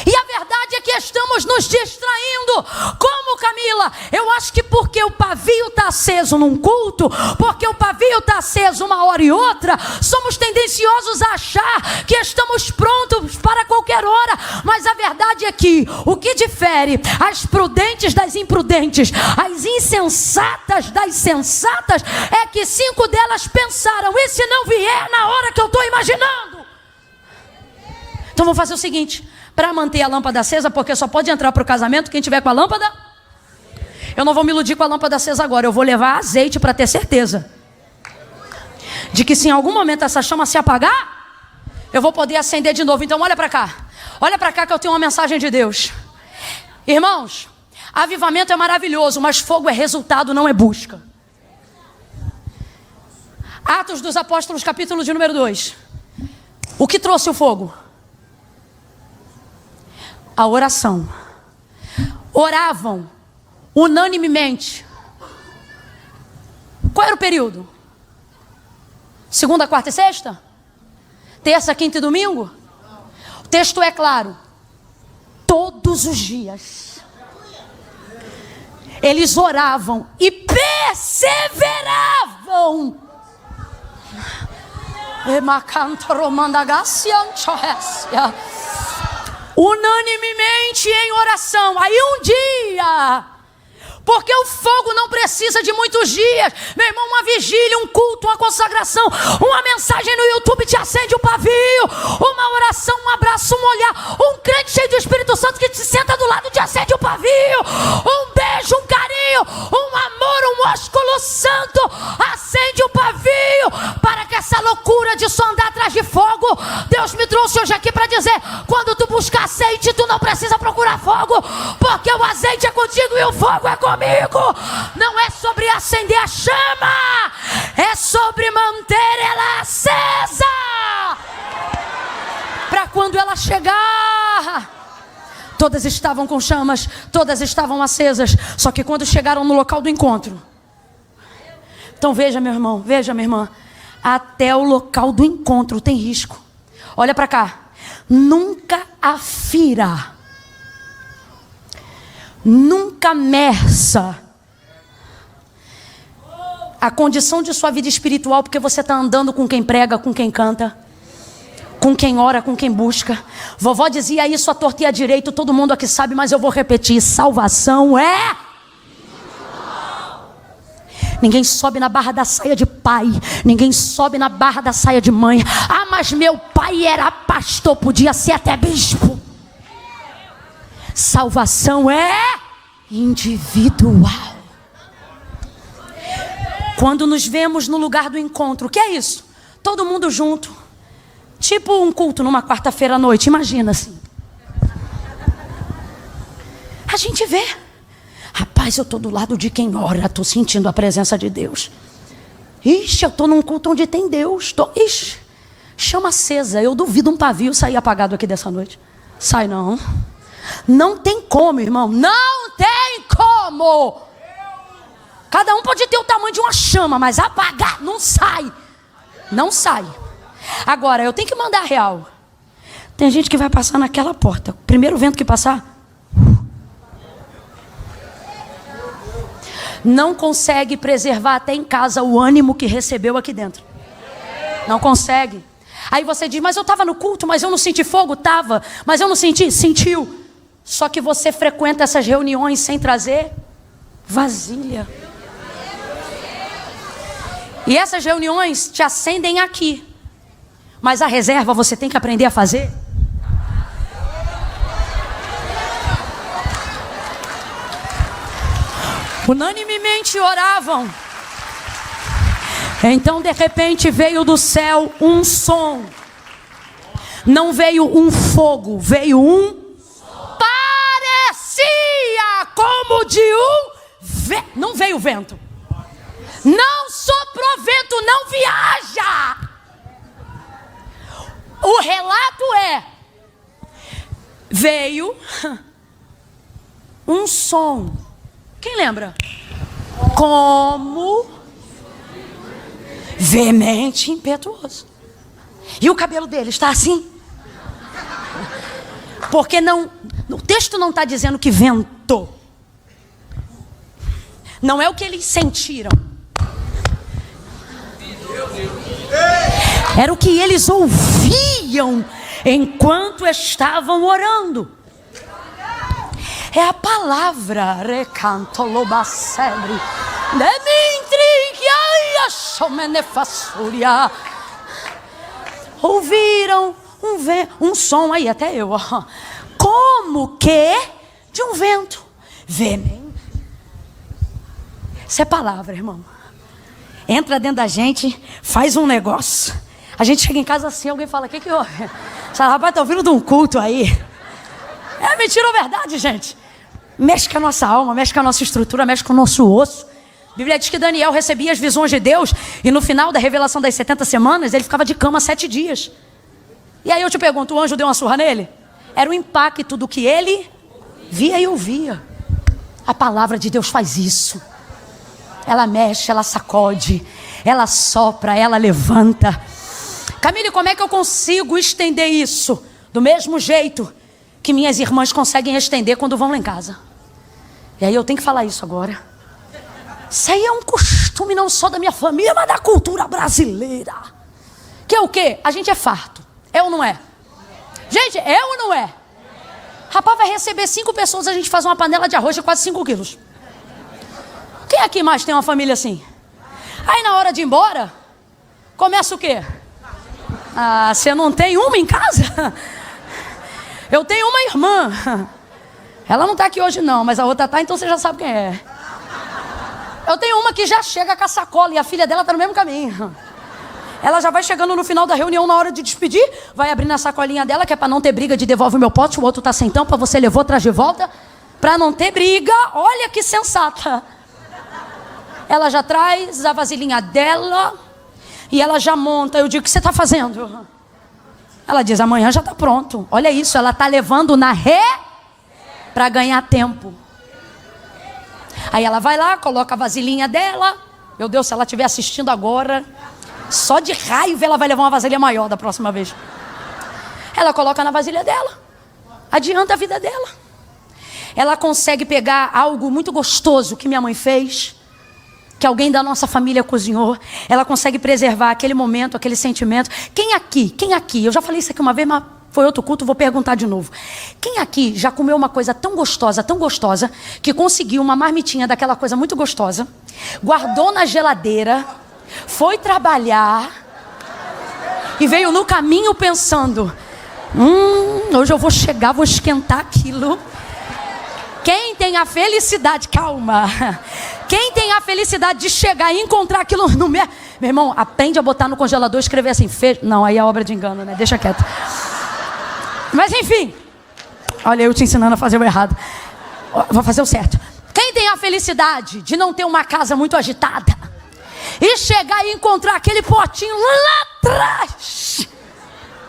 E a verdade é que estamos nos distraindo. Como, Camila? Eu acho que porque o pavio está aceso num culto, porque o pavio está aceso uma hora e outra, somos tendenciosos a achar que estamos prontos para qualquer hora. Mas a verdade é que o que difere as prudentes das imprudentes, as insensatas das sensatas, é que 5 delas pensaram: e se não vier na hora que eu estou imaginando? Então vamos fazer o seguinte: para manter a lâmpada acesa, porque só pode entrar para o casamento quem tiver com a lâmpada. Eu não vou me iludir com a lâmpada acesa agora. Eu vou levar azeite para ter certeza de que se em algum momento essa chama se apagar, eu vou poder acender de novo. Então olha para cá. Olha para cá que eu tenho uma mensagem de Deus. Irmãos, avivamento é maravilhoso, mas fogo é resultado, não é busca. Atos dos Apóstolos, capítulo de número 2. O que trouxe o fogo? A oração. Oravam unanimemente. Qual era o período? Segunda, quarta e sexta? Terça, quinta e domingo? O texto é claro: todos os dias eles oravam e perseveravam unanimemente em oração. Aí um dia Porque o fogo não precisa de muitos dias. Meu irmão, uma vigília, um culto, uma consagração, uma mensagem no YouTube te acende o pavio. Uma oração, um abraço, um olhar. Um crente cheio do Espírito Santo que te senta do lado te acende o pavio. Um beijo, um carinho, um amor, um músculo santo acende o pavio. Para que essa loucura de só andar atrás de fogo, Deus me trouxe hoje aqui para dizer: quando tu buscar azeite, tu não precisa procurar fogo. Porque o azeite é contigo e o fogo é comigo. Não é sobre acender a chama, é sobre manter ela acesa, para quando ela chegar. Todas estavam com chamas, todas estavam acesas. Só que quando chegaram no local do encontro, então veja, meu irmão, veja, minha irmã, até o local do encontro tem risco. Olha para cá. Nunca afira, nunca meça a condição de sua vida espiritual, porque você está andando com quem prega, com quem canta, com quem ora, com quem busca. Vovó dizia isso à torta e à direita, todo mundo aqui sabe, mas eu vou repetir: salvação é... Ninguém sobe na barra da saia de pai, ninguém sobe na barra da saia de mãe. Ah, mas meu pai era pastor, podia ser até bispo. Salvação é individual. Quando nos vemos no lugar do encontro, o que é isso? Todo mundo junto, tipo um culto numa quarta-feira à noite, imagina assim. A gente vê: rapaz, eu estou do lado de quem ora, estou sentindo a presença de Deus. Ixi, eu estou num culto onde tem Deus. Ixi, chama acesa. Eu duvido um pavio sair apagado aqui dessa noite. Sai não. Não tem como, irmão. Não tem como. Cada um pode ter o tamanho de uma chama, mas apagar não sai. Não sai. Agora, eu tenho que mandar real. Tem gente que vai passar naquela porta. Primeiro vento que passar, não consegue preservar até em casa o ânimo que recebeu aqui dentro. Não consegue. Aí você diz: mas eu estava no culto, mas eu não senti fogo. Estava, mas eu não senti. Sentiu. Só que você frequenta essas reuniões sem trazer vasilha. E essas reuniões te acendem aqui, mas a reserva você tem que aprender a fazer. Unanimemente oravam. Então de repente veio do céu um som. Não veio um fogo, veio um... parecia como de um vento. Não veio vento. Não soprou vento, não viaja. O relato é: veio um som. Quem lembra? Como veemente, impetuoso. E o cabelo dele está assim. Porque não, o texto não está dizendo que ventou. Não é o que eles sentiram. Era o que eles ouviam enquanto estavam orando. É a palavra. Recantolobacebre. Ouviram um som aí, até eu, ó. Como que de um vento veemente. Isso é palavra, irmão. Entra dentro da gente, faz um negócio. A gente chega em casa assim, alguém fala: o que houve? Você fala: rapaz, tá ouvindo de um culto aí? É mentira ou verdade, gente? Mexe com a nossa alma, mexe com a nossa estrutura, mexe com o nosso osso. A Bíblia diz que Daniel recebia as visões de Deus, e no final da revelação das 70 semanas, ele ficava de cama 7 dias. E aí eu te pergunto: o anjo deu uma surra nele? Era o impacto do que ele via e ouvia. A palavra de Deus faz isso. Ela mexe, ela sacode, ela sopra, ela levanta. Camille, como é que eu consigo estender isso? Do mesmo jeito que minhas irmãs conseguem estender quando vão lá em casa. E aí eu tenho que falar isso agora. Isso aí é um costume não só da minha família, mas da cultura brasileira. Que é o quê? A gente é farto. É ou não é? Gente, é ou não é? Rapaz, vai receber 5 pessoas, a gente faz uma panela de arroz de quase 5 quilos. aqui mais tem uma família assim? Aí na hora de ir embora, começa o quê? Ah, você não tem uma em casa? Eu tenho uma irmã. Ela não está aqui hoje não, mas a outra está, então você já sabe quem é. Eu tenho uma que já chega com a sacola e a filha dela está no mesmo caminho. Ela já vai chegando no final da reunião, na hora de despedir, vai abrindo a sacolinha dela, que é para não ter briga de devolve o meu pote, o outro está sem tampa, você levou, traz de volta. Para não ter briga, olha que sensata. Ela já traz a vasilhinha dela e ela já monta. Eu digo, o que você está fazendo? Ela diz, amanhã já está pronto. Olha isso, ela está levando na para ganhar tempo. Aí ela vai lá, coloca a vasilhinha dela. Meu Deus, se ela estiver assistindo agora, só de raiva ela vai levar uma vasilha maior da próxima vez. Ela coloca na vasilha dela, adianta a vida dela. Ela consegue pegar algo muito gostoso que minha mãe fez, que alguém da nossa família cozinhou. Ela consegue preservar aquele momento, aquele sentimento. Quem aqui, eu já falei isso aqui uma vez, mas foi outro culto, vou perguntar de novo. Quem aqui já comeu uma coisa tão gostosa, que conseguiu uma marmitinha daquela coisa muito gostosa, guardou na geladeira, foi trabalhar e veio no caminho pensando, hoje eu vou chegar, vou esquentar aquilo. Quem tem a felicidade, calma, quem tem a felicidade de chegar e encontrar aquilo no meu irmão, aprende a botar no congelador e escrever assim, não, aí é obra de engano, né? Deixa quieto. Mas enfim, olha eu te ensinando a fazer o errado. Vou fazer o certo. Quem tem a felicidade de não ter uma casa muito agitada e chegar e encontrar aquele potinho lá atrás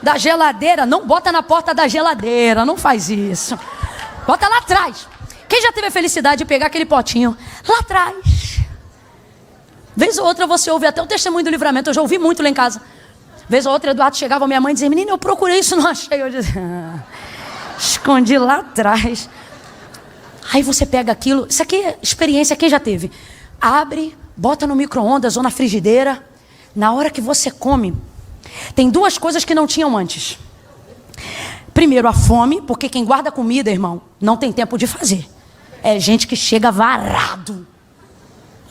da geladeira, não bota na porta da geladeira, não faz isso. Bota lá atrás. Quem já teve a felicidade de pegar aquele potinho lá atrás? Vez ou outra você ouve até o testemunho do livramento, eu já ouvi muito lá em casa. Vez ou outra, Eduardo chegava, minha mãe e dizia, menina, eu procurei isso, não achei. Eu dizia, escondi lá atrás. Aí você pega aquilo, isso aqui é experiência, quem já teve? Abre, bota no micro-ondas ou na frigideira. Na hora que você come, tem duas coisas que não tinham antes. Primeiro, a fome, porque quem guarda comida, irmão, não tem tempo de fazer. É gente que chega varado.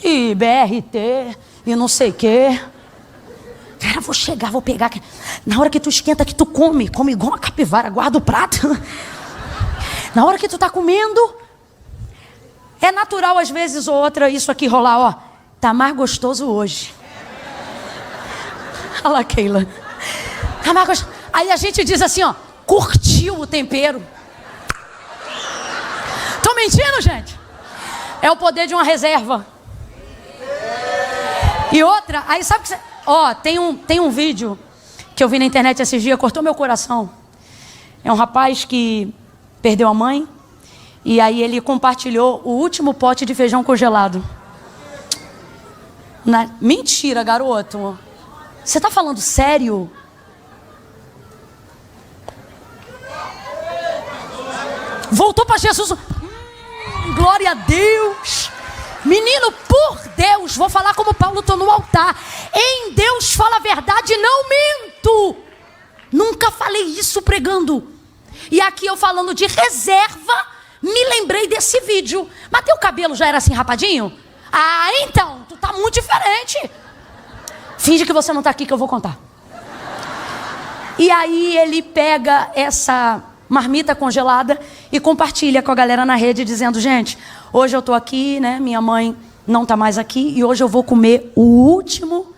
E BRT, e não sei o quê. Cara, vou chegar, vou pegar. Na hora que tu esquenta, que tu come igual uma capivara, guarda o prato. Na hora que tu tá comendo, é natural às vezes ou outra isso aqui rolar, ó. Tá mais gostoso hoje. Olha lá, Keila. Tá mais gostoso. Aí a gente diz assim, ó, curtiu o tempero. Tô mentindo, gente? É o poder de uma reserva. E outra, aí sabe que você... Ó, tem um vídeo que eu vi na internet esses dias, cortou meu coração. É um rapaz que perdeu a mãe e aí ele compartilhou o último pote de feijão congelado. Mentira, garoto. Você tá falando sério? Voltou para Jesus. Glória a Deus. Menino, por Deus, vou falar como Paulo, estou no altar. Em Deus fala a verdade, não minto. Nunca falei isso pregando. E aqui eu falando de reserva, me lembrei desse vídeo. Mas teu cabelo já era assim rapadinho? Ah, então, tu tá muito diferente. Finge que você não tá aqui que eu vou contar. E aí ele pega essa marmita congelada e compartilha com a galera na rede dizendo, gente, hoje eu tô aqui, né, minha mãe não tá mais aqui e hoje eu vou comer o último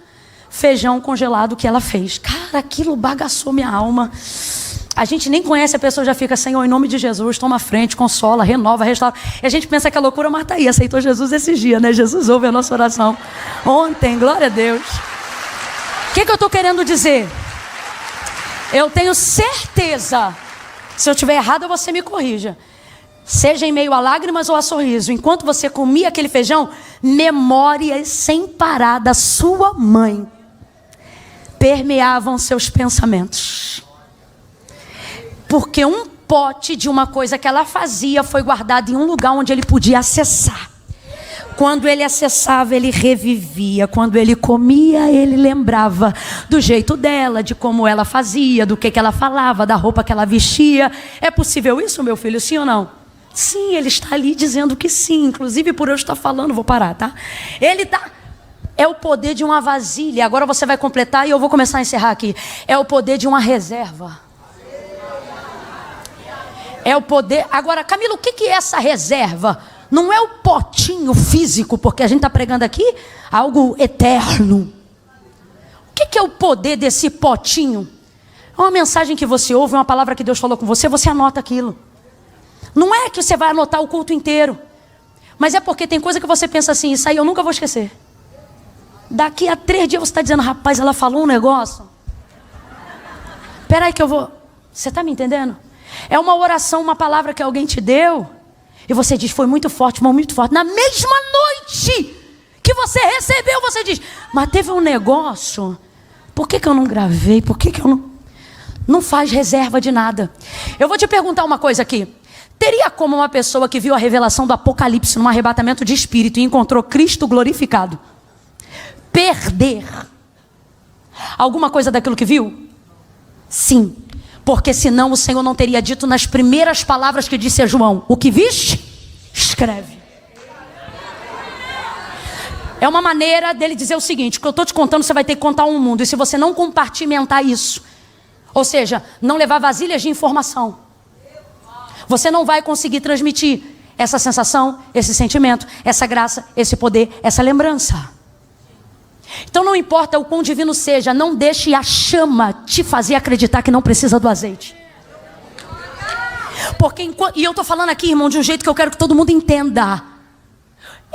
feijão congelado que ela fez. Cara, aquilo bagaçou minha alma. A gente nem conhece a pessoa, já fica, Senhor, em nome de Jesus, toma frente, consola, renova, restaura. E a gente pensa que é loucura, mas tá aí, aceitou Jesus esses dias, né? Jesus ouve a nossa oração. Ontem, glória a Deus. O que eu tô querendo dizer? Eu tenho certeza, se eu estiver errado, você me corrija. Seja em meio a lágrimas ou a sorriso, enquanto você comia aquele feijão, memórias sem parar da sua mãe permeavam seus pensamentos. Porque um pote de uma coisa que ela fazia foi guardado em um lugar onde ele podia acessar. Quando ele acessava, ele revivia. Quando ele comia, ele lembrava do jeito dela, de como ela fazia, do que ela falava, da roupa que ela vestia. É possível isso, meu filho? Sim ou não? Sim, ele está ali dizendo que sim. Inclusive por eu estar falando, vou parar, tá? Ele está... É o poder de uma vasilha. Agora você vai completar e eu vou começar a encerrar aqui. É o poder de uma reserva. É o poder... Agora, Camila, o que é essa reserva? Não é o potinho físico, porque a gente está pregando aqui algo eterno. O que é o poder desse potinho? É uma mensagem que você ouve, uma palavra que Deus falou com você, você anota aquilo. Não é que você vai anotar o culto inteiro. Mas é porque tem coisa que você pensa assim, isso aí eu nunca vou esquecer. Daqui a 3 dias você está dizendo, rapaz, ela falou um negócio. Espera aí que eu vou... Você está me entendendo? É uma oração, uma palavra que alguém te deu. E você diz, foi muito forte, irmão, muito forte. Na mesma noite que você recebeu, você diz, mas teve um negócio. Por que eu não gravei? Por que eu não... Não faz reserva de nada. Eu vou te perguntar uma coisa aqui. Teria como uma pessoa que viu a revelação do Apocalipse num arrebatamento de espírito e encontrou Cristo glorificado perder alguma coisa daquilo que viu? Sim. Porque senão o Senhor não teria dito nas primeiras palavras que disse a João, o que viste, escreve. É uma maneira dele dizer o seguinte, o que eu estou te contando você vai ter que contar ao mundo. E se você não compartimentar isso, ou seja, não levar vasilhas de informação, você não vai conseguir transmitir essa sensação, esse sentimento, essa graça, esse poder, essa lembrança. Então não importa o quão divino seja, não deixe a chama te fazer acreditar que não precisa do azeite. Porque e eu estou falando aqui, irmão, de um jeito que eu quero que todo mundo entenda.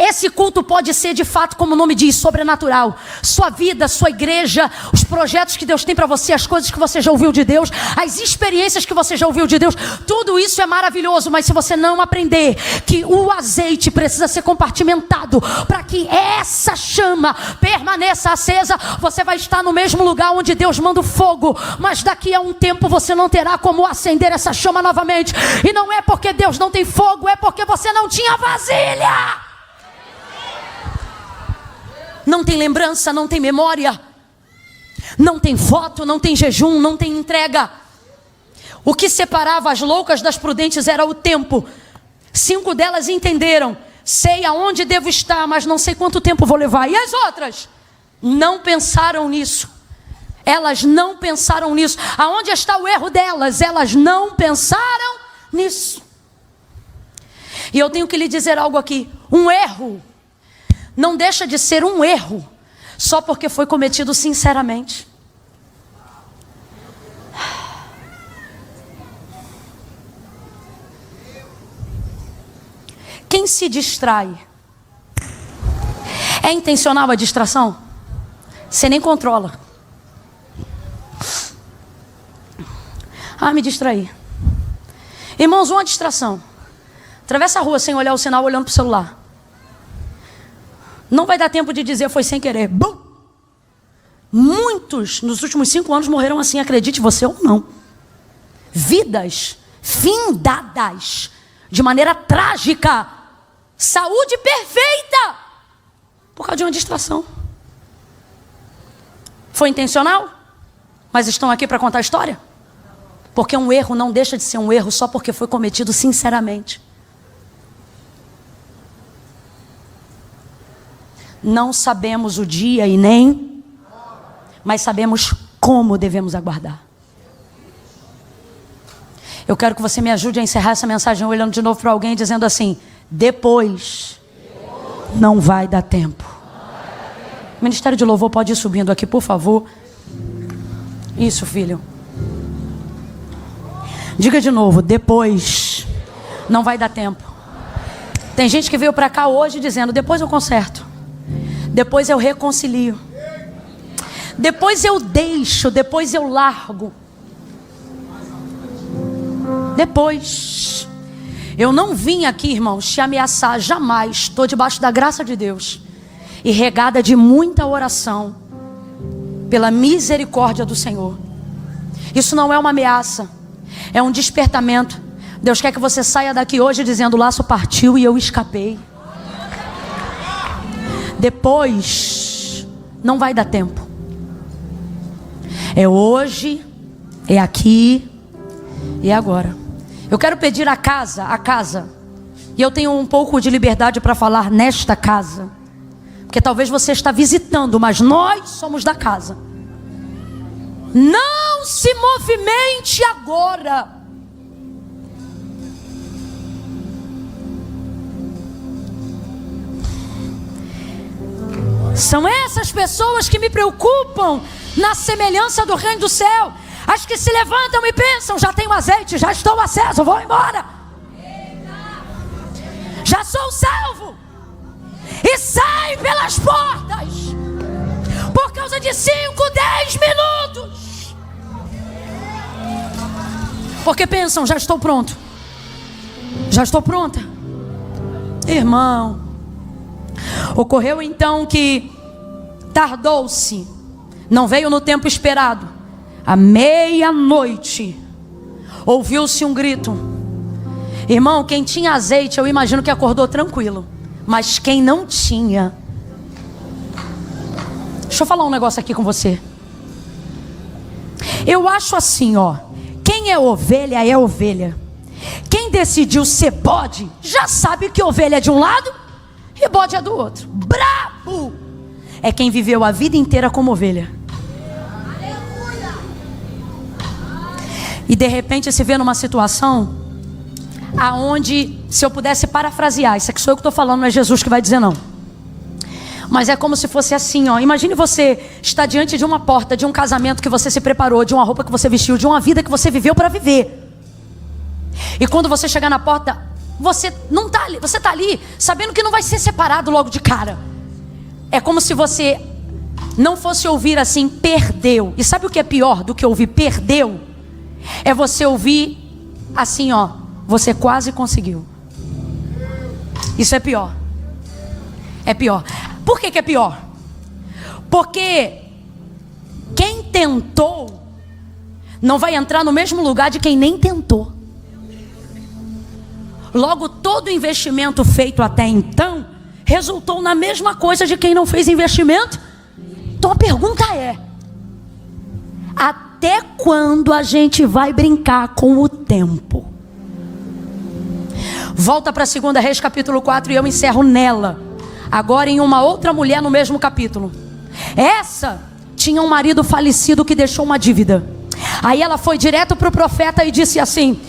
Esse culto pode ser de fato, como o nome diz, sobrenatural. Sua vida, sua igreja, os projetos que Deus tem para você, as coisas que você já ouviu de Deus, as experiências que você já ouviu de Deus, tudo isso é maravilhoso, mas se você não aprender que o azeite precisa ser compartimentado para que essa chama permaneça acesa, você vai estar no mesmo lugar onde Deus manda o fogo, mas daqui a um tempo você não terá como acender essa chama novamente. E não é porque Deus não tem fogo, é porque você não tinha vasilha. Não tem lembrança, não tem memória, não tem foto, não tem jejum, não tem entrega. O que separava as loucas das prudentes era o tempo. 5 delas entenderam, sei aonde devo estar, mas não sei quanto tempo vou levar. E as outras não pensaram nisso. Elas não pensaram nisso. Aonde está o erro delas? Elas não pensaram nisso. E eu tenho que lhe dizer algo aqui. Um erro não deixa de ser um erro só porque foi cometido sinceramente. Quem se distrai? É intencional a distração? Você nem controla. Me distraí. Irmãos, uma distração. Atravessa a rua sem olhar o sinal, olhando para o celular. Não vai dar tempo de dizer foi sem querer. Bum! Muitos nos últimos 5 anos morreram assim, acredite você ou não. Vidas findadas de maneira trágica. Saúde perfeita por causa de uma distração. Foi intencional? Mas estão aqui para contar a história? Porque um erro não deixa de ser um erro só porque foi cometido sinceramente. Não sabemos o dia e nem, mas sabemos como devemos aguardar. Eu quero que você me ajude a encerrar essa mensagem olhando de novo para alguém dizendo assim, depois não vai dar tempo. O Ministério de Louvor pode ir subindo aqui, por favor. Isso, filho. Diga de novo, depois não vai dar tempo. Tem gente que veio para cá hoje dizendo, depois eu conserto. Depois eu reconcilio. Depois eu deixo, depois eu largo. Depois. Eu não vim aqui, irmãos, te ameaçar jamais. Estou debaixo da graça de Deus. E regada de muita oração. Pela misericórdia do Senhor. Isso não é uma ameaça. É um despertamento. Deus quer que você saia daqui hoje dizendo, o laço partiu e eu escapei. Depois não vai dar tempo. É hoje, é aqui e é agora. Eu quero pedir a casa, E eu tenho um pouco de liberdade para falar nesta casa, porque talvez você está visitando, mas nós somos da casa. Não se movimente agora. São essas pessoas que me preocupam na semelhança do reino do céu. As que se levantam e pensam: já tenho azeite, já estou aceso, vou embora. Já sou salvo. E sai pelas portas por causa de 5, 10 minutos. Porque pensam: já estou pronto, já estou pronta. Irmão, ocorreu então que tardou-se, não veio no tempo esperado. À meia-noite ouviu-se um grito. Irmão, quem tinha azeite, eu imagino que acordou tranquilo. Mas quem não tinha... Deixa eu falar um negócio aqui com você. Eu acho assim, ó. Quem é ovelha é ovelha. Quem decidiu ser bode, já sabe que ovelha é de um lado e bode é do outro. Brabo é quem viveu a vida inteira como ovelha. E de repente se vê numa situação aonde, se eu pudesse parafrasear, isso aqui sou eu que estou falando, não é Jesus que vai dizer não. Mas é como se fosse assim, ó. Imagine você estar diante de uma porta, de um casamento que você se preparou, de uma roupa que você vestiu, de uma vida que você viveu para viver. E quando você chegar na porta, você não está ali, você está ali sabendo que não vai ser separado logo de cara. É como se você não fosse ouvir assim: perdeu. E sabe o que é pior do que ouvir perdeu? É você ouvir assim, ó: você quase conseguiu. Isso é pior. É pior. Por que é pior? Porque quem tentou não vai entrar no mesmo lugar de quem nem tentou. Logo, todo investimento feito até então resultou na mesma coisa de quem não fez investimento. Então a pergunta é: até quando a gente vai brincar com o tempo? Volta para 2 Reis capítulo 4 e eu encerro nela. Agora em uma outra mulher no mesmo capítulo. Essa tinha um marido falecido que deixou uma dívida. Aí ela foi direto para o profeta e disse assim: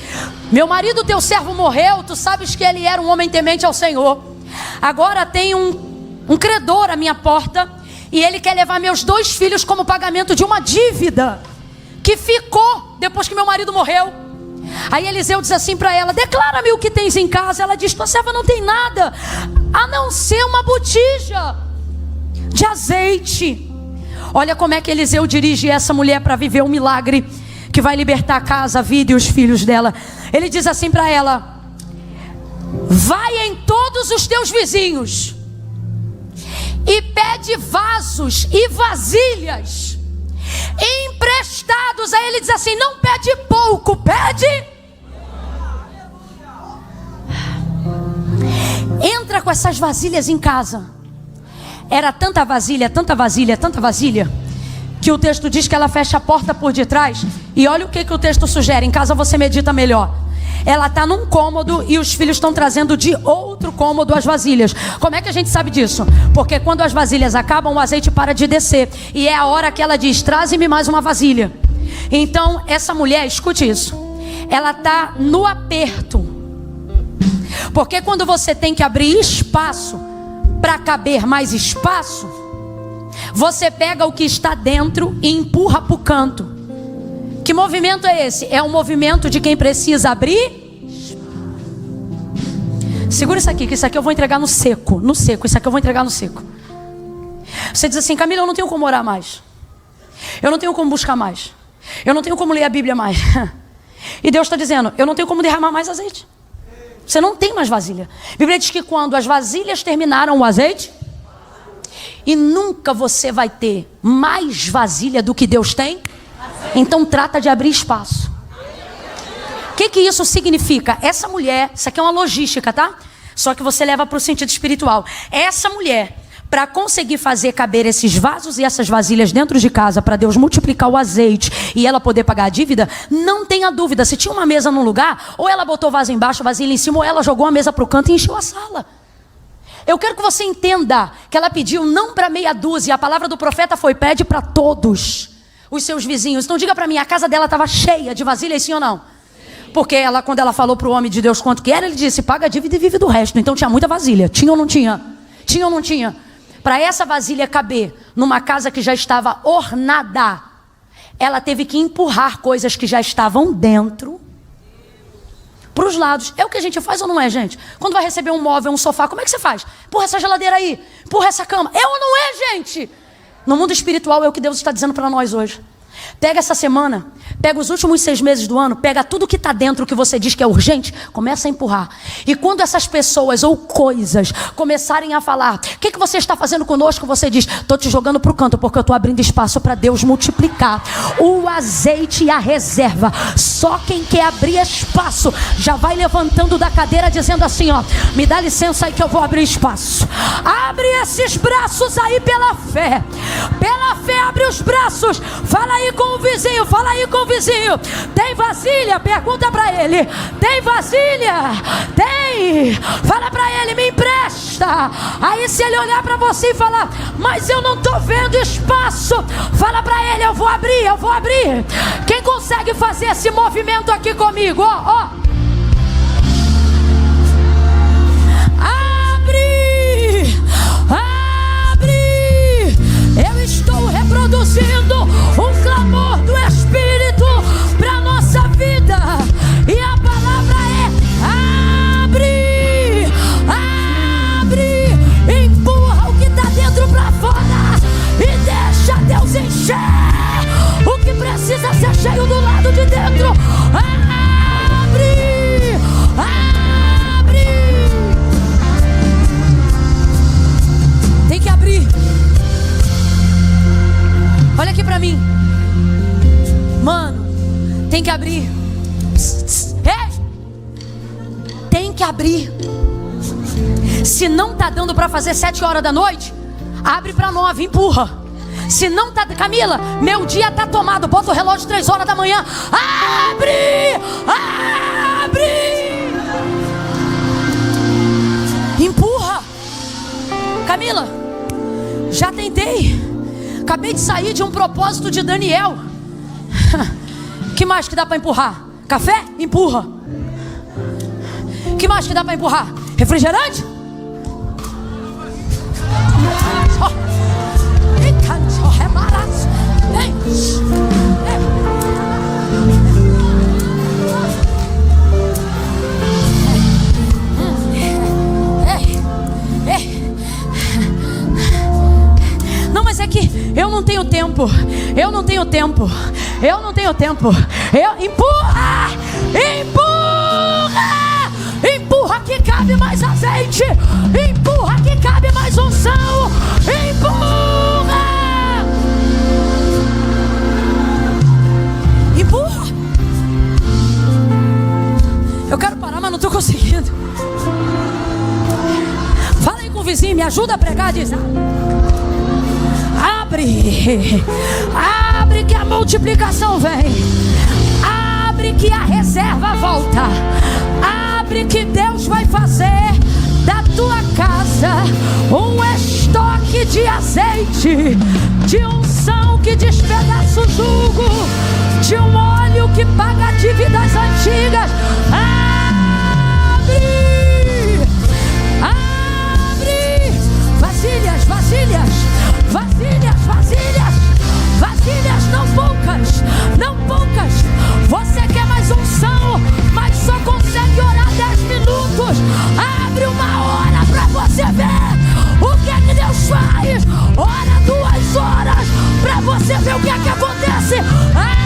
meu marido, teu servo, morreu. Tu sabes que ele era um homem temente ao Senhor. Agora tem um credor à minha porta e ele quer levar meus 2 filhos como pagamento de uma dívida que ficou depois que meu marido morreu. Aí Eliseu diz assim para ela: declara-me o que tens em casa. Ela diz: tua serva não tem nada a não ser uma botija de azeite. Olha como é que Eliseu dirige essa mulher para viver um milagre que vai libertar a casa, a vida e os filhos dela. Ele diz assim para ela: vai em todos os teus vizinhos e pede vasos e vasilhas emprestados. Aí ele diz assim: não pede pouco, pede. Entra com essas vasilhas em casa. Era tanta vasilha, tanta vasilha, tanta vasilha, que o texto diz que ela fecha a porta por detrás. E olha o que o texto sugere. Em casa você medita melhor. Ela está num cômodo e os filhos estão trazendo de outro cômodo as vasilhas. Como é que a gente sabe disso? Porque quando as vasilhas acabam, o azeite para de descer. E é a hora que ela diz: traze-me mais uma vasilha. Então essa mulher, escute isso, ela está no aperto. Porque quando você tem que abrir espaço para caber mais espaço, você pega o que está dentro e empurra para o canto. Que movimento é esse? É um movimento de quem precisa abrir. Segura isso aqui, que isso aqui eu vou entregar no seco. No seco, isso aqui eu vou entregar no seco. Você diz assim: Camila, eu não tenho como orar mais. Eu não tenho como buscar mais. Eu não tenho como ler a Bíblia mais. E Deus está dizendo: eu não tenho como derramar mais azeite. Você não tem mais vasilha. A Bíblia diz que quando as vasilhas terminaram o azeite, e nunca você vai ter mais vasilha do que Deus tem. Então trata de abrir espaço. O que isso significa? Essa mulher, isso aqui é uma logística, tá? Só que você leva para o sentido espiritual. Essa mulher para conseguir fazer caber esses vasos e essas vasilhas dentro de casa, para Deus multiplicar o azeite e ela poder pagar a dívida, não tenha dúvida, se tinha uma mesa num lugar, ou ela botou vaso embaixo, vasilha em cima, ou ela jogou a mesa para o canto e encheu a sala. Eu quero que você entenda que ela pediu não para meia dúzia, a palavra do profeta foi: pede para todos os seus vizinhos. Então diga para mim, a casa dela estava cheia de vasilhas, sim ou não? Porque ela, quando ela falou para o homem de Deus quanto que era, ele disse: paga a dívida e vive do resto. Então tinha muita vasilha, tinha ou não tinha? Tinha ou não tinha? Para essa vasilha caber numa casa que já estava ornada, ela teve que empurrar coisas que já estavam dentro para os lados. É o que a gente faz ou não é, gente? Quando vai receber um móvel, um sofá, como é que você faz? Empurra essa geladeira aí, empurra essa cama. É ou não é, gente? No mundo espiritual é o que Deus está dizendo para nós hoje. Pega essa semana, pega os últimos 6 meses do ano, pega tudo que está dentro que você diz que é urgente, começa a empurrar. E quando essas pessoas ou coisas começarem a falar: o que você está fazendo conosco? Você diz: estou te jogando para o canto, porque eu estou abrindo espaço para Deus multiplicar o azeite e a reserva. Só quem quer abrir espaço já vai levantando da cadeira dizendo assim: ó, me dá licença aí que eu vou abrir espaço. Abre esses braços aí pela fé. Pela fé abre os braços. Fala aí com o vizinho, fala aí com o vizinho. Tem vasilha? Pergunta para ele. Tem vasilha? Tem. Fala para ele: me empresta. Aí se ele olhar para você e falar: mas eu não estou vendo espaço, fala para ele: eu vou abrir, eu vou abrir. Quem consegue fazer esse movimento aqui comigo? Ó, ó. Abre, abre. Eu estou reproduzindo um clamor do Espírito para nossa vida, e a palavra é: abre, abre, empurra o que está dentro para fora e deixa Deus encher o que precisa ser cheio do lado de dentro. Abre, abre. Tem que abrir. Olha aqui pra mim, mano, tem que abrir. Tem que abrir. Se não tá dando pra fazer 7 horas da noite, abre pra 9, empurra. Se não tá, Camila, meu dia tá tomado, bota o relógio 3 horas da manhã. Abre, abre, empurra. Camila, já tentei. Acabei de sair de um propósito de Daniel. Que mais que dá para empurrar? Café? Empurra. Que mais que dá para empurrar? Refrigerante? Não, mas é que eu não tenho tempo. Eu não tenho tempo. Eu não tenho tempo. Empurra! Empurra! Empurra que cabe mais azeite. Empurra que cabe mais unção. Empurra! Empurra! Eu quero parar, mas não estou conseguindo. Fala aí com o vizinho, me ajuda a pregar, diz. Abre, abre que a multiplicação vem. Abre que a reserva volta. Abre que Deus vai fazer da tua casa um estoque de azeite, de unção que despedaça o jugo, de um óleo que paga dívidas antigas. Abre, abre, vasilhas, vasilhas, vasilhas, vasilhas, vasilhas, não poucas, não poucas. Você quer mais unção, mas só consegue orar 10 minutos. Abre uma hora pra você ver o que é que Deus faz. Ora 2 horas pra você ver o que é que acontece. Abre.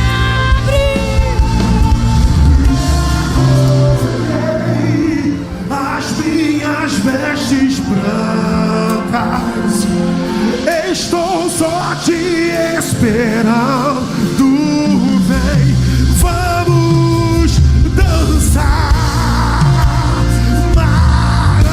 As minhas vestes brancas, estou só te esperando. Vem, vamos dançar. Maranata.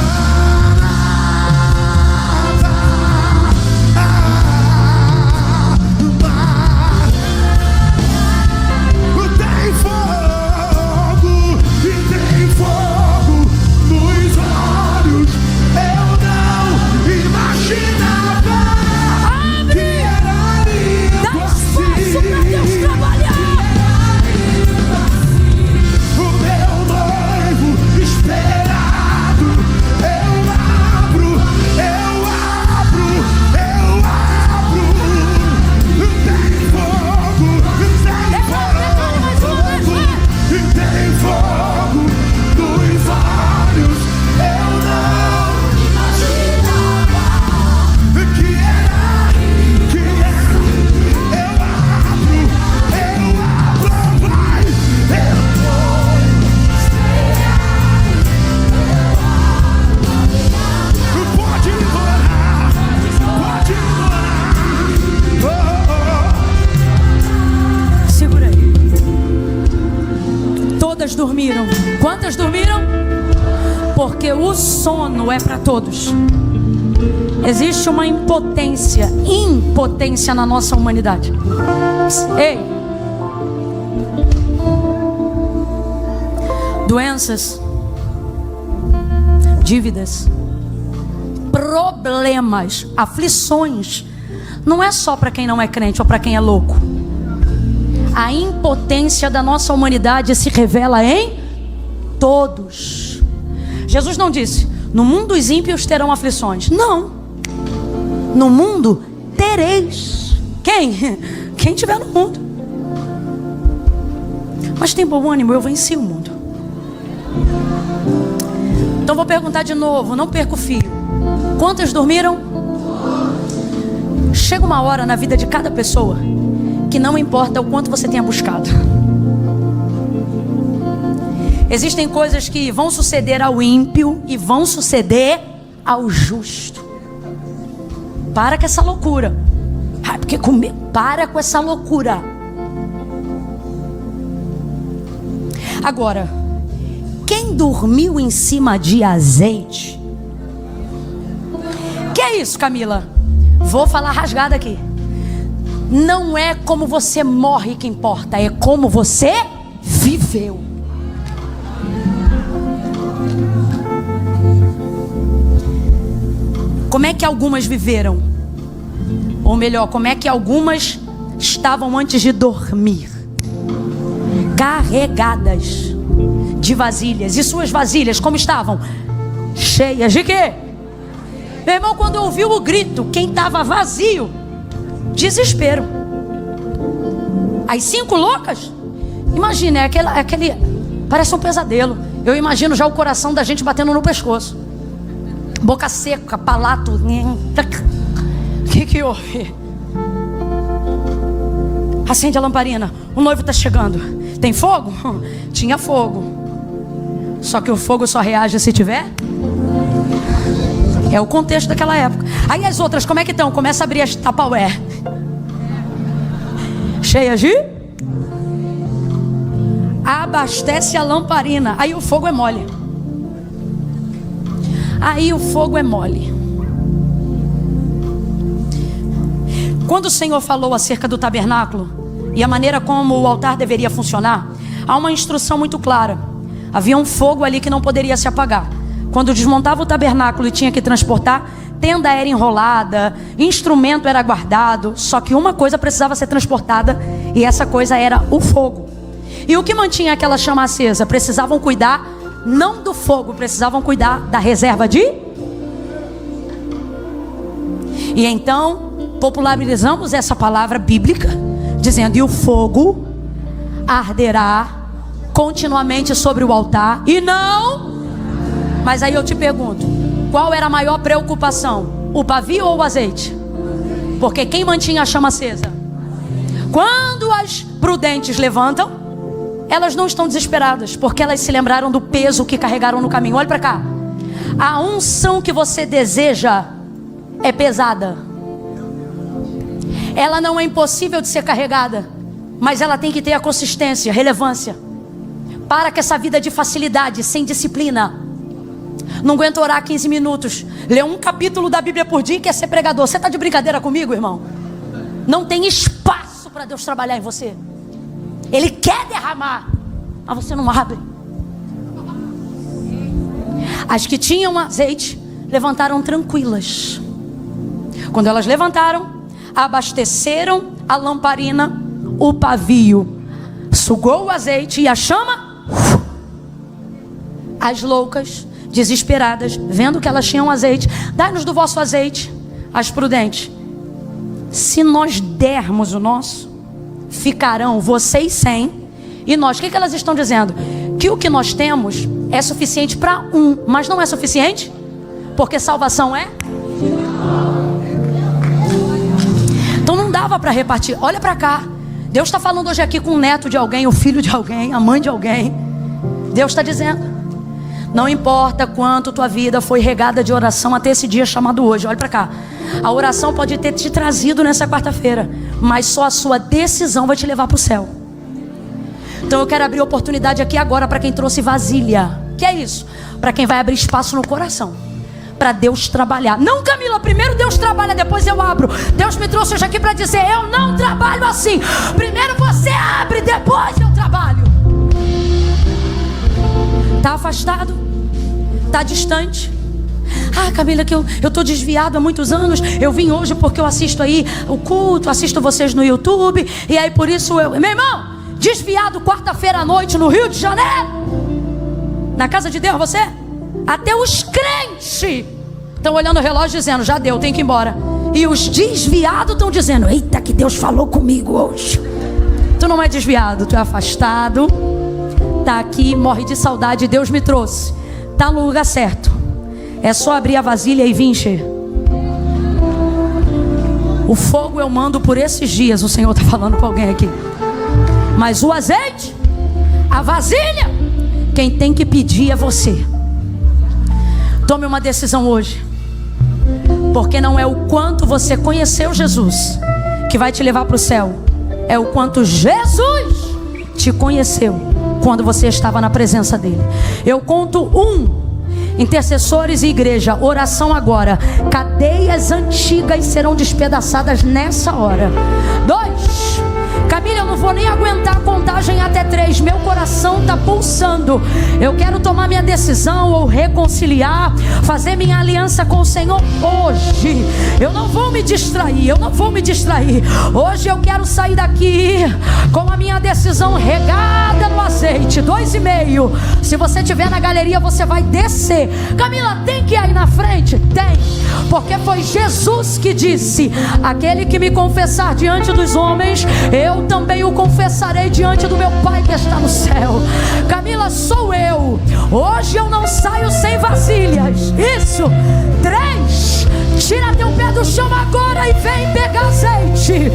dormiram? Quantas dormiram? Porque o sono é para todos. Existe uma impotência na nossa humanidade. Ei! Doenças, dívidas, problemas, aflições, não é só para quem não é crente ou para quem é louco. A impotência da nossa humanidade se revela em todos. Jesus não disse: no mundo os ímpios terão aflições. Não. No mundo tereis. Quem? Quem estiver no mundo. Mas tem bom ânimo, eu venci o mundo. Então vou perguntar de novo, não perca o fio. Quantas dormiram? Chega uma hora na vida de cada pessoa que não importa o quanto você tenha buscado. Existem coisas que vão suceder ao ímpio e vão suceder ao justo. Para com essa loucura. Para com essa loucura. Agora, quem dormiu em cima de azeite? Que é isso, Camila? Vou falar rasgada aqui. Não é como você morre que importa, é como você viveu. Como é que algumas viveram? Ou melhor, como é que algumas estavam antes de dormir? Carregadas de vasilhas. E suas vasilhas como estavam? Cheias de quê? Meu irmão, quando ouviu o grito, quem estava vazio, desespero. As 5 loucas, imagina, aquele parece um pesadelo. Eu imagino já o coração da gente batendo no pescoço, boca seca, palato. O que houve? Acende a lamparina, o noivo está chegando. Tem fogo? Tinha fogo. Só que o fogo só reage se tiver. É o contexto daquela época. Aí as outras, como é que estão? Começa a abrir as Tupperware, cheias de... Abastece a lamparina. Aí o fogo é mole. Quando o Senhor falou acerca do tabernáculo e a maneira como o altar deveria funcionar, há uma instrução muito clara. Havia um fogo ali que não poderia se apagar. Quando desmontava o tabernáculo e tinha que transportar, tenda era enrolada, instrumento era guardado. Só que uma coisa precisava ser transportada, e essa coisa era o fogo. E o que mantinha aquela chama acesa? Precisavam cuidar não do fogo, precisavam cuidar da reserva de... E então popularizamos essa palavra bíblica, dizendo: e o fogo arderá continuamente sobre o altar. E não... Mas aí eu te pergunto, qual era a maior preocupação? O pavio ou o azeite? Porque quem mantinha a chama acesa? Quando as prudentes levantam, elas não estão desesperadas, porque elas se lembraram do peso que carregaram no caminho. Olha para cá. A unção que você deseja é pesada. Ela não é impossível de ser carregada, mas ela tem que ter a consistência, relevância. Para com essa vida de facilidade, sem disciplina. Não aguento orar 15 minutos, ler um capítulo da Bíblia por dia e quer ser pregador. Você está de brincadeira comigo, irmão? Não tem espaço para Deus trabalhar em você. Ele quer derramar, mas você não abre. As que tinham azeite levantaram tranquilas. Quando elas levantaram, abasteceram a lamparina, o pavio sugou o azeite e a chama. As loucas, desesperadas, vendo que elas tinham azeite: dai-nos do vosso azeite. As prudentes: se nós dermos o nosso, ficarão vocês sem, e nós. O que elas estão dizendo? Que o que nós temos é suficiente para um, mas não é suficiente, porque salvação é. Então não dava para repartir. Olha para cá, Deus está falando hoje aqui com o neto de alguém, o filho de alguém, a mãe de alguém. Deus está dizendo: não importa quanto tua vida foi regada de oração até esse dia chamado hoje. Olha para cá. A oração pode ter te trazido nessa quarta-feira, mas só a sua decisão vai te levar para o céu. Então eu quero abrir oportunidade aqui agora para quem trouxe vasilha. Que é isso? Para quem vai abrir espaço no coração, para Deus trabalhar. Não, Camila, primeiro Deus trabalha, depois eu abro. Deus me trouxe hoje aqui para dizer: eu não trabalho assim. Primeiro você abre, depois eu trabalho. Está afastado? Está distante? Ah, Camila, que eu estou desviado há muitos anos. Eu vim hoje porque eu assisto aí o culto, assisto vocês no YouTube, e aí por isso eu... Meu irmão, desviado quarta-feira à noite no Rio de Janeiro, na casa de Deus, você? Até os crentes estão olhando o relógio dizendo: já deu, tem que ir embora. E os desviados estão dizendo: eita, que Deus falou comigo hoje. Tu não é desviado, tu é afastado. Tá aqui, morre de saudade, Deus me trouxe. Tá no lugar certo. É só abrir a vasilha e vir encher. O fogo eu mando por esses dias. O Senhor está falando com alguém aqui. Mas o azeite, a vasilha, quem tem que pedir é você. Tome uma decisão hoje. Porque não é o quanto você conheceu Jesus que vai te levar para o céu. É o quanto Jesus te conheceu quando você estava na presença dele. Eu conto 1. Intercessores e igreja, oração agora. Cadeias antigas serão despedaçadas nessa hora. 2. Camila, eu não vou nem aguentar a contagem até 3. Meu coração está pulsando. Eu quero tomar minha decisão ou reconciliar, fazer minha aliança com o Senhor hoje. Eu não vou me distrair. Hoje eu quero sair daqui com a minha decisão regada no azeite. 2,5. Se você estiver na galeria, você vai descer. Camila, tem que ir aí na frente? Tem. Porque foi Jesus que disse: aquele que me confessar diante dos homens, eu também o confessarei diante do meu Pai que está no céu. Camila, sou eu. Hoje eu não saio sem vasilhas. Isso. 3. Tira teu pé do chão agora e vem pegar azeite.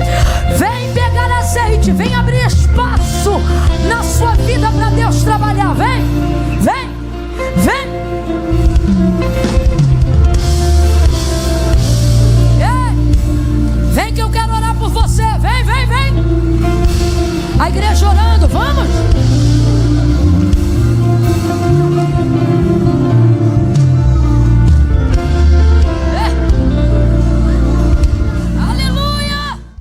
Vem pegar azeite. Vem abrir espaço na sua vida para Deus trabalhar.